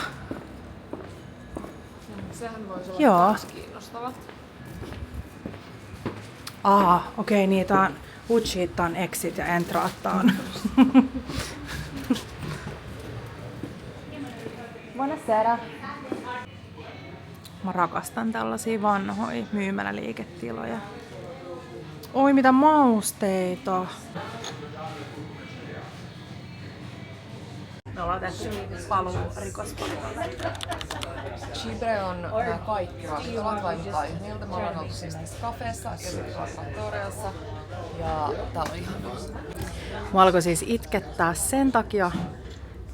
Speaker 5: Sehän voisi olla
Speaker 1: Joo.
Speaker 5: kiinnostava.
Speaker 1: Okei, niitä on Uchiitta on Exit ja Entraatta on. Buonasera. Mä rakastan tällaisia vanhoja myymäläliiketiloja. Oi, mitä mausteita! Me ollaan tehty paluu rikospaikalle.
Speaker 5: Chibre on nämä kaikki ravintolat vaikuttaa yhdiltä. Me ollaan oltu siis tässä kafeessa ja sitten Factoriassa. Ja tää on ihanaa.
Speaker 1: Mä alkoi siis itkettää sen takia,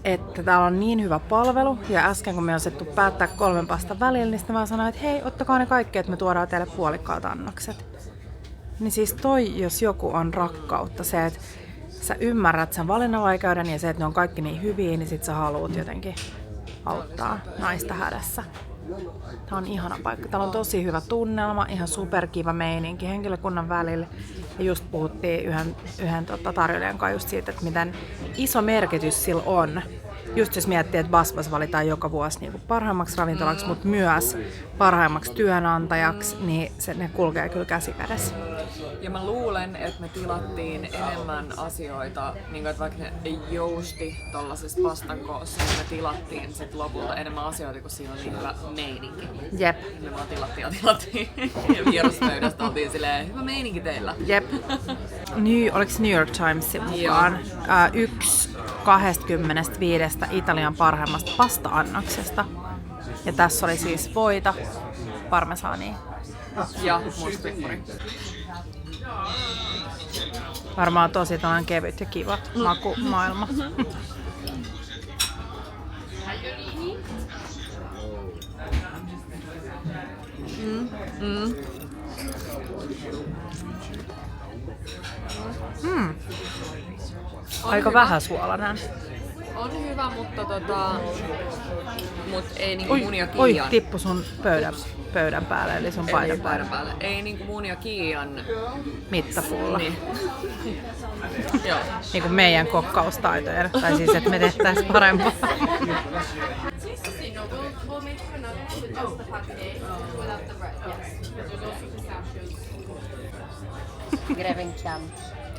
Speaker 1: että täällä on niin hyvä palvelu. Ja äsken kun me on asettu päättää 3 pastan välillä, niin sitten mä sanoin, että hei, ottakaa ne kaikki, että me tuodaan teille puolikkaat annokset. Niin siis toi, jos joku on rakkautta, se, että sä ymmärrät sen valinnanvaikeuden ja se, että ne on kaikki niin hyviä, niin sit sä haluut jotenkin auttaa naista hädässä. Tää on ihana paikka. Täällä on tosi hyvä tunnelma, ihan superkiva meininki henkilökunnan välillä. Ja just puhuttiin yhden tarjoilijan kanssa just siitä, että miten iso merkitys sillä on. Just jos miettii, että Basbas valitaan joka vuosi niin kuin parhaimmaksi ravintolaksi, mutta myös parhaimmaksi työnantajaksi, niin ne kulkee kyllä käsi kädessä.
Speaker 5: Ja mä luulen, että me tilattiin enemmän asioita, niin että vaikka ne jousti tollasessa pastan koossa, niin me tilattiin sit lopulta enemmän asioita, kun siinä on niin hyvä meininki.
Speaker 10: Jep.
Speaker 5: Me vaan tilattiin. Ja vieruspöydästä oltiin silleen, hyvä meininki teillä.
Speaker 10: Jep. Oliko New York Timesin mukaan 1/25 Italian parhaimmasta pasta-annoksesta. Ja tässä oli siis voita, parmesaania
Speaker 5: ja mustapippuri.
Speaker 10: Varmaan tosi tällainen kevyt ja kiva makumaailma. Aika vähän suolainen.
Speaker 5: On hyvä, mutta ei niinku mun ja Kiian.
Speaker 10: Oi, tippu sun pöydän päälle, eli sun paidan päälle.
Speaker 5: Ei niinku mun ja Kiian
Speaker 10: mittapuulla.
Speaker 5: Niin. Joo.
Speaker 10: Niinku meidän kokkaustaitojen, tai siis että me tehtäis parempaa.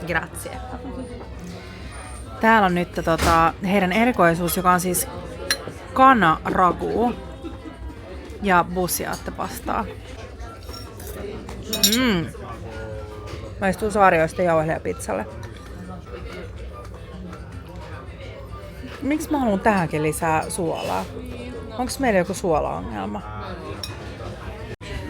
Speaker 10: Grazie. Täällä on nyt heidän erikoisuus, joka on siis kana-ragu ja bussiaattepastaa. Maistuu saarioista jauhelihapizzalle. Miksi mä haluan tähänkin lisää suolaa? Onko meillä joku suolaongelma?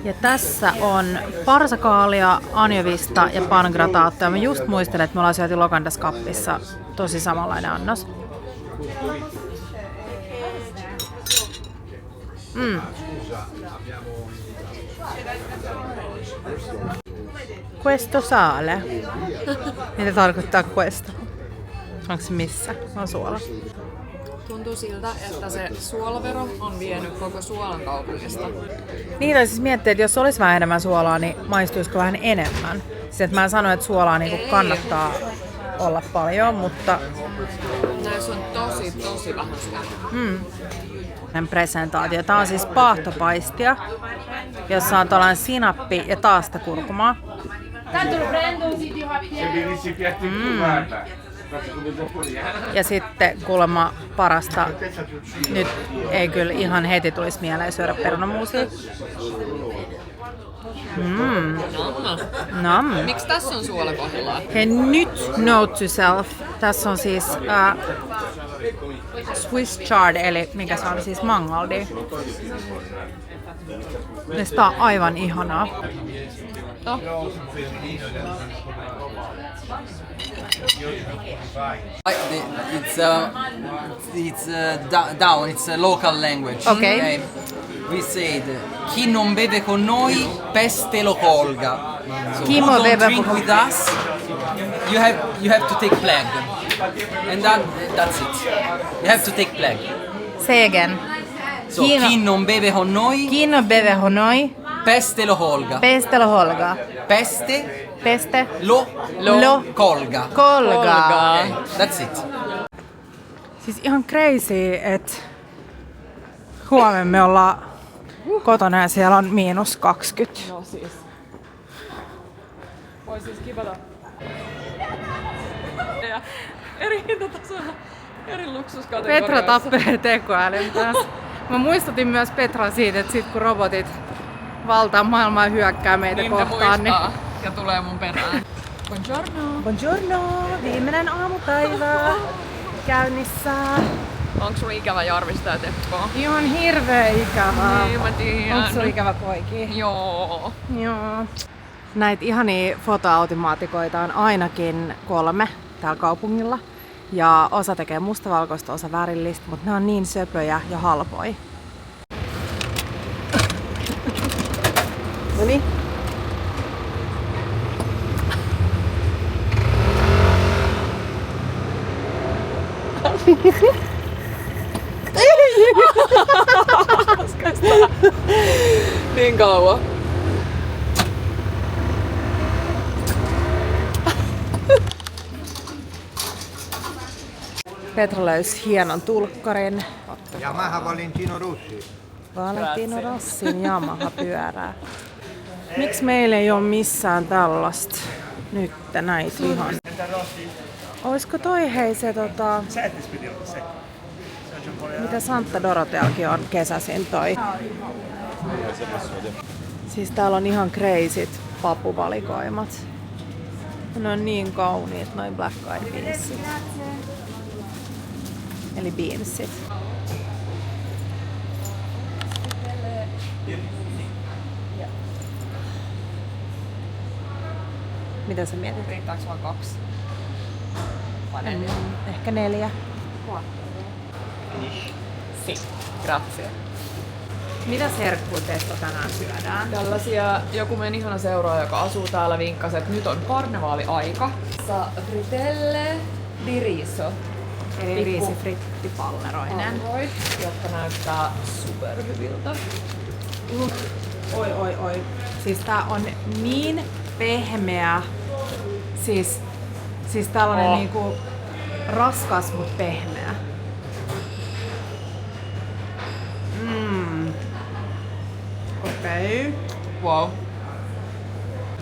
Speaker 10: Ja tässä on parsakaalia, anjovista ja pangrataattoa. Mä just muistelen, että me ollaan syöty Locandas Cupissa tosi samanlainen annos. Questo sale. Mitä tarkoittaa questo? Onko se missä? On suola.
Speaker 5: Tuntuu siltä, että se suolavero on vienyt koko Suolan kaupungista.
Speaker 10: Niin, tai siis miettii, että jos olisi vähän enemmän suolaa, niin maistuisiko vähän enemmän? Siis, että mä en sano, että suolaa niin kannattaa olla paljon, mutta...
Speaker 5: Näissä on tosi vähän suolaa.
Speaker 10: Presentaatio. Tää on siis paahtopaistia, jossa on tällainen sinappi ja taasta kurkumaa. Ja sitten kuulemma parasta, nyt ei kyllä ihan heti tulisi mieleen syödä perunamuusia.
Speaker 5: Miksi tässä on suola kohdillaan?
Speaker 10: Hei, nyt note to self. Tässä on siis Swiss chard, eli mikä se on siis mangaldi. Tää on aivan ihanaa.
Speaker 12: It's down. It's a local language.
Speaker 10: Okay.
Speaker 12: We said, chi non beve con noi, peste lo colga. So
Speaker 10: Chi
Speaker 12: who
Speaker 10: non
Speaker 12: don't
Speaker 10: beve
Speaker 12: drink
Speaker 10: con-
Speaker 12: with us, you have to take plague. And that's it. You have to take plague.
Speaker 10: Say again.
Speaker 12: So chi non beve con noi,
Speaker 10: Chi non beve con noi,
Speaker 12: peste lo colga.
Speaker 10: peste lo holga.
Speaker 12: Peste lo colga.
Speaker 10: Kolga.
Speaker 12: Okay, that's it.
Speaker 10: Siis ihan crazy, että huomenna me ollaan kotona ja siellä on -20.
Speaker 5: No siis. Voisi siis kipata. Ja eri hintatasoilla, eri luksuskategoriassa.
Speaker 10: Petra tappelee tekoälyn kanssa. Mä muistutin myös Petraa siitä, että sit kun robotit valtaa maailmaa ja hyökkää meitä
Speaker 5: niin
Speaker 10: kohtaan, niin...
Speaker 5: ja tulee mun perään. Buongiorno.
Speaker 10: Buongiorno! Viimeinen aamupäivä käynnissä.
Speaker 5: Onks sulla ikävä Jarvista ja Teppoa?
Speaker 10: Ihan hirveä ikävää.
Speaker 5: Niin, mä tiedän.
Speaker 10: Onko sulla ikävä poiki?
Speaker 5: Joo.
Speaker 10: Joo. Näitä ihania fotoautomaatikoita on ainakin 3 täällä kaupungilla. Ja osa tekee mustavalkoista, osa värillistä, mutta ne on niin söpöjä ja halpoja. Noniin.
Speaker 5: Niin kauan.
Speaker 10: Petra löysi hienon tulkkarin.
Speaker 12: Yamaha Valentino Rossi.
Speaker 10: Valentino Rossin Yamaha-pyörää. Miksi meillä ei ole missään tällaista? Nyt näitä lihan. Oisko toi hei se mitä Santa Doroteallakin on kesäisin toi? Siis täällä on ihan crazyt papuvalikoimat. Ne on niin kauniit noin black eyed beansit. Eli beansit. Mitä sä mietit?
Speaker 5: Riittääks vaan 2?
Speaker 10: Ehkä 4.
Speaker 5: Si. Grazie.
Speaker 10: Mitä serkkuja teistä tänään syödään?
Speaker 5: Tällaisia, joku meidän ihana seuraaja, joka asuu täällä, vinkkasi, että nyt on karnevaaliaika. Fritelle di riso.
Speaker 10: Eli riisifrittipalleroinen.
Speaker 5: Jotka näyttää superhyviltä.
Speaker 10: Oi. Siis tää on niin pehmeä. Siis tällainen niinku raskas mut pehmeä. Okei.
Speaker 5: Wow.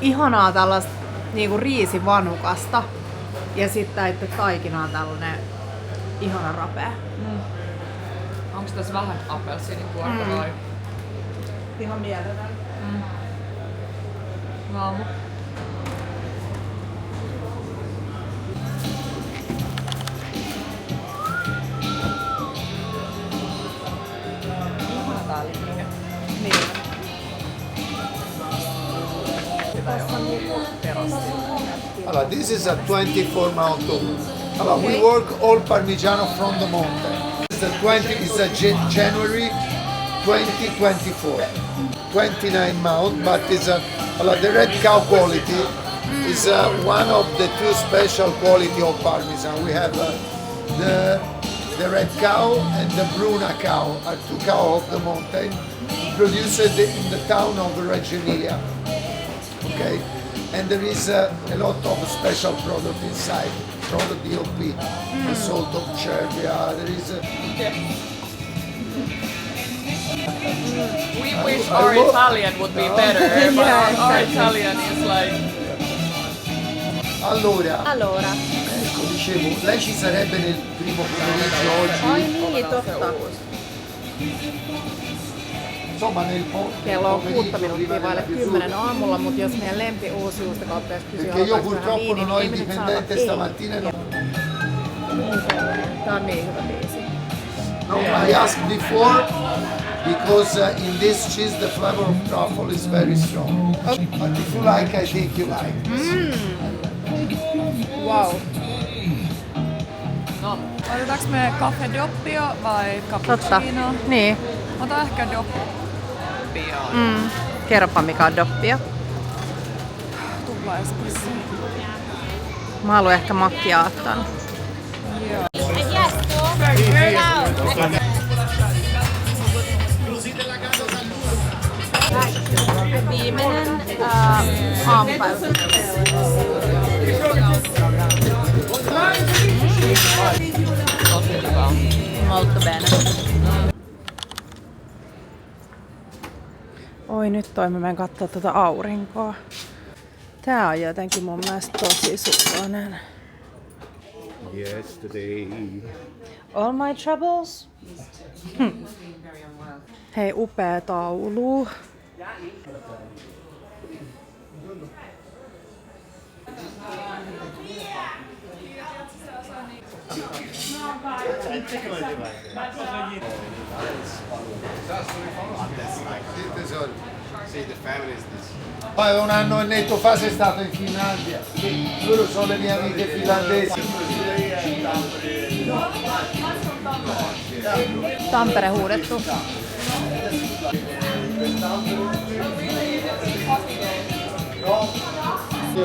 Speaker 10: Ihanaa tällaista niinku riisivanukasta. Ja sitten näitte taikina on tällainen ihana rapea.
Speaker 5: Onko tässä vähän appelsiinikuorta vai?
Speaker 10: Ihan mieletön.
Speaker 5: Naamu. Ihana tää liike.
Speaker 10: Niin.
Speaker 13: Allora, this is a 24 mount oak. Allora, we work all Parmigiano from the mountain. The 20 is a January 2024. 29 mount, but it's a the red cow quality is one of the two special quality of Parmesan. We have the red cow and the Bruna cow are two cow of the mountain produced in the town of Reggio Emilia. Okay, and there is a lot of special product inside. Product DOP, the salt of Cervia. There is
Speaker 2: We wish our Italian would be better, but our Italian is like...
Speaker 13: Allora, ecco, dicevo, lei ci sarebbe nel primo pomeriggio oggi?
Speaker 10: Niin, totta.
Speaker 13: Insomma, nel
Speaker 10: Kello on 6 minuuttia vaille 10 aamulla, mutta jos meidän lempi uusi juustokauppias kysyy,
Speaker 13: perché io purtroppo non ho il dipendente stamattina.
Speaker 10: Tää on niin hyvä biisi.
Speaker 13: No, I asked before because in this cheese the flavor of truffle is very strong. But if you like, I think you like this.
Speaker 10: Wow.
Speaker 5: No, otetaanko me caffè doppio vai cappuccino?
Speaker 10: Totta. Niin.
Speaker 5: Ota ehkä doppio.
Speaker 10: Kerropa mikä on doppio.
Speaker 5: Tupla espresso.
Speaker 10: Mä haluan ehkä macchiaton. Viimeinen aamupäivä. Molto bene. Oi, nyt mä menen kattoo tätä aurinkoa. Tää on jotenkin mun mielestä tosi suloinen.
Speaker 7: Yesterday.
Speaker 10: All my troubles. Hei, upea taulu.
Speaker 13: Un anno e netto fa sei stato in Finlandia. Loro sono le mie amiche finlandesi.
Speaker 10: Tampere huudettu.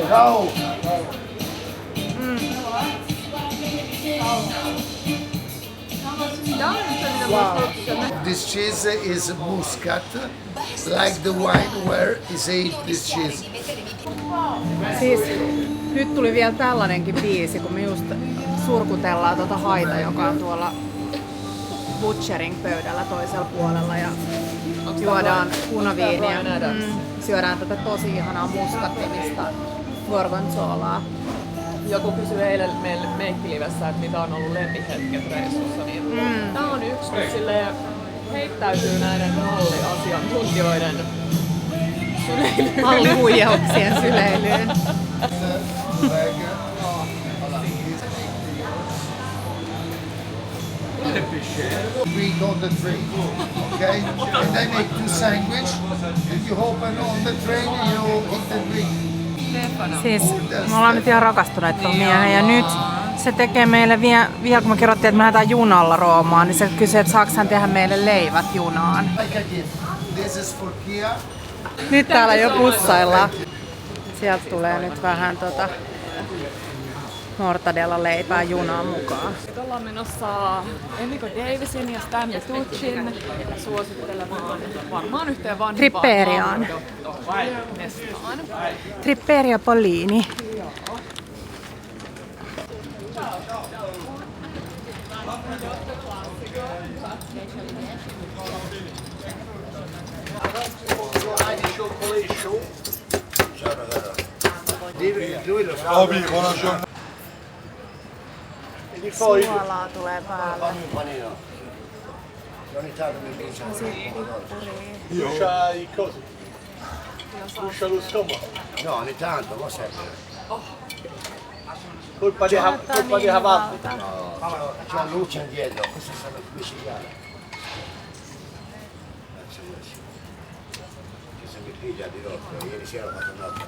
Speaker 13: Ciao. Wow. This cheese is muscat, like the wine where is aged this cheese.
Speaker 10: Siis nyt tuli vielä tällainenkin biisi, kun me just surkutellaan tuota haita, joka on tuolla butchering pöydällä toisella puolella ja juodaan punaviiniä. Syödään tätä tosi ihanaa muskattimista
Speaker 1: gorgonzolaa.
Speaker 2: Joku kysyi eilen meille meikkilivessä, että mitä on ollut lempikhetket reissussa, niin tää on yksi, kun silleen heittäytyy näiden halliasiantuntijoiden syleilyyn.
Speaker 1: Hallihuijauksien syleilyyn.
Speaker 13: Meat on the train, okay? And they make two sandwich. If you open on the train, you eat the drink.
Speaker 10: Siis me ollaan nyt ihan rakastuneet tuon miehen ja nyt se tekee meille vielä kun me kerrottiin, että me lähdetään junalla Roomaan, niin se kysyy, että saako hän tehdä meille leivät junaan. Nyt täällä jo pussaillaan. Sieltä tulee nyt vähän mortadella leipää junaan mukaan.
Speaker 2: Nyt ollaan menossa Enrico Davisin ja Stanley Tuccin suosittelemaan varmaan yhteen vanhimpaan
Speaker 10: Tripperiaan.
Speaker 2: mestaan.
Speaker 10: Tripperia Pollini. Suolaa tulee päälle.
Speaker 11: No, ogni tanto, ma sempre.
Speaker 10: Colpa di Havanti.
Speaker 11: C'è la luce dietro, questa è stata micidiale. Che se mi piglia di rotto, ieri sera ho fatto un'altra.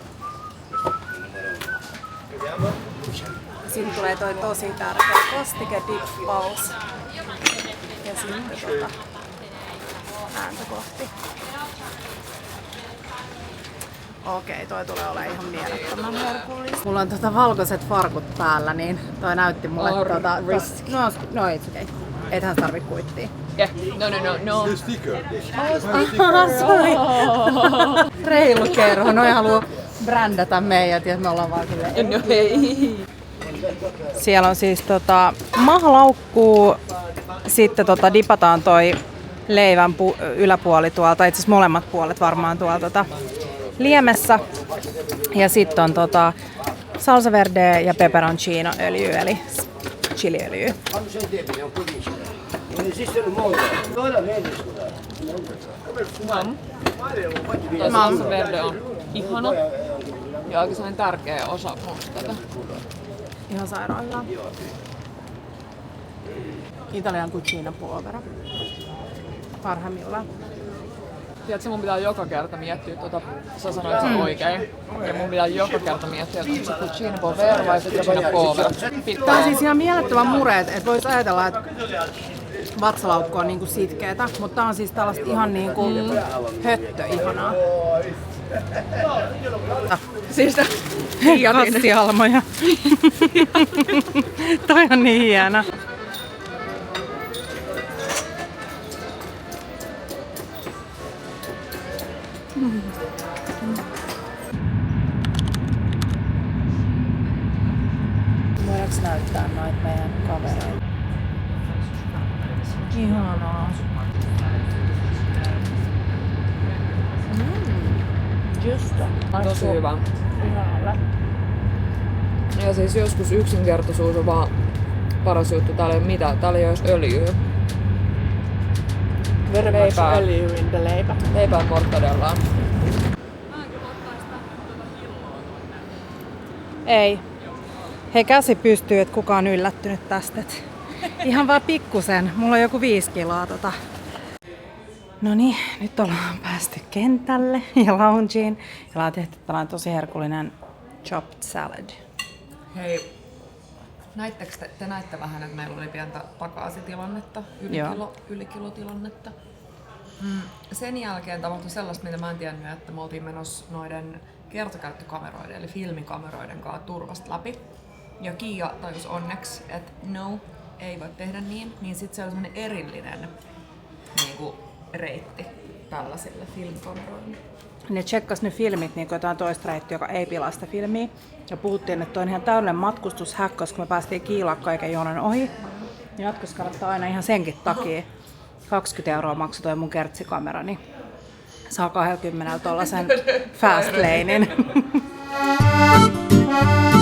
Speaker 11: Vediamo?
Speaker 10: Siinä tulee toi tosi tärkeä kostike Big Balls. Ja sitten ääntä kohti. Okei, toi tulee olemaan ihan mielettömän herkullista. Mulla on valkoiset farkut päällä, niin toi näytti mulle No it's okay. Ethän tarvi kuittia.
Speaker 2: Yeah. No.
Speaker 10: Reilu kerho, noi haluu brändätä meidät ja me ollaan vaan silleen.
Speaker 2: No ei.
Speaker 10: Siellä on siis mahlaukkuu, sitten dipataan toi leivän yläpuoli tuolta, itse asiassa molemmat puolet varmaan tuolta liemessä. Ja sitten on salsa verde ja peperoncino öljy, eli chiliöljy.
Speaker 2: Salsa verde on ihana ja oikeastaan tärkeä osa tätä.
Speaker 10: Ihan sairaan hyvä. Italian cucina povera. Parhaimmillaan.
Speaker 2: Tiedätkö, mun pitää joka kerta miettiä sä sanoit sen oikein. Ja mun pitää joka kerta miettiä, että onko se cucina povera vai cucina povera.
Speaker 10: Tää on siis ihan mielettömän mureet, että vois ajatella, että vatsalaukku on niinku sitkeetä, mutta tää on siis tällaista ihan niinku höttö-ihanaa. Siis kassialmoja. Toi on niin hieno. Voidaanko näyttää noita meidän kavereita? Ihanaa.
Speaker 2: Tosi hyvä. Ja siis joskus yksinkertaisuus on vaan paras juttu. Täällä ei ole mitään. Täällä ei ole edes öljyä. Leipää.
Speaker 10: Öljy in the leipä.
Speaker 2: Leipää mortadellaan.
Speaker 10: Ei. Hei, käsi pystyy, että kukaan on yllättynyt tästä. Ihan vaan pikkusen. Mulla on joku 5 kiloa No niin, nyt ollaan päästy kentälle ja loungeen. Ja ollaan tehty tällainen tosi herkullinen chopped salad.
Speaker 5: Hei, näittekö te näitte vähän, että meillä oli pientä pakaasitilannetta, ylikilotilannetta. Sen jälkeen tapahtui sellaista, mitä mä en tiennyt, että me oltiin menossa noiden kertakäyttökameroiden eli filmikameroiden kanssa turvasta läpi. Ja Kiia tajusi onneksi, että no, ei voi tehdä niin sit se oli semmonen erillinen niinku reitti tällaisille filmikameroille.
Speaker 10: Ne tsekkas ne filmit niin jotain toista reittiä, joka ei pilaa sitä filmiä. Ja puhuttiin, että on ihan täydellinen matkustushäkkä, koska me päästiin Kiilaa kaiken jonon ohi. Jatkossa kannattaa aina ihan senkin takia. 20 € maksoi toi mun kertsikamera, niin saa 20 tollasen fast lanein.
Speaker 1: Bye.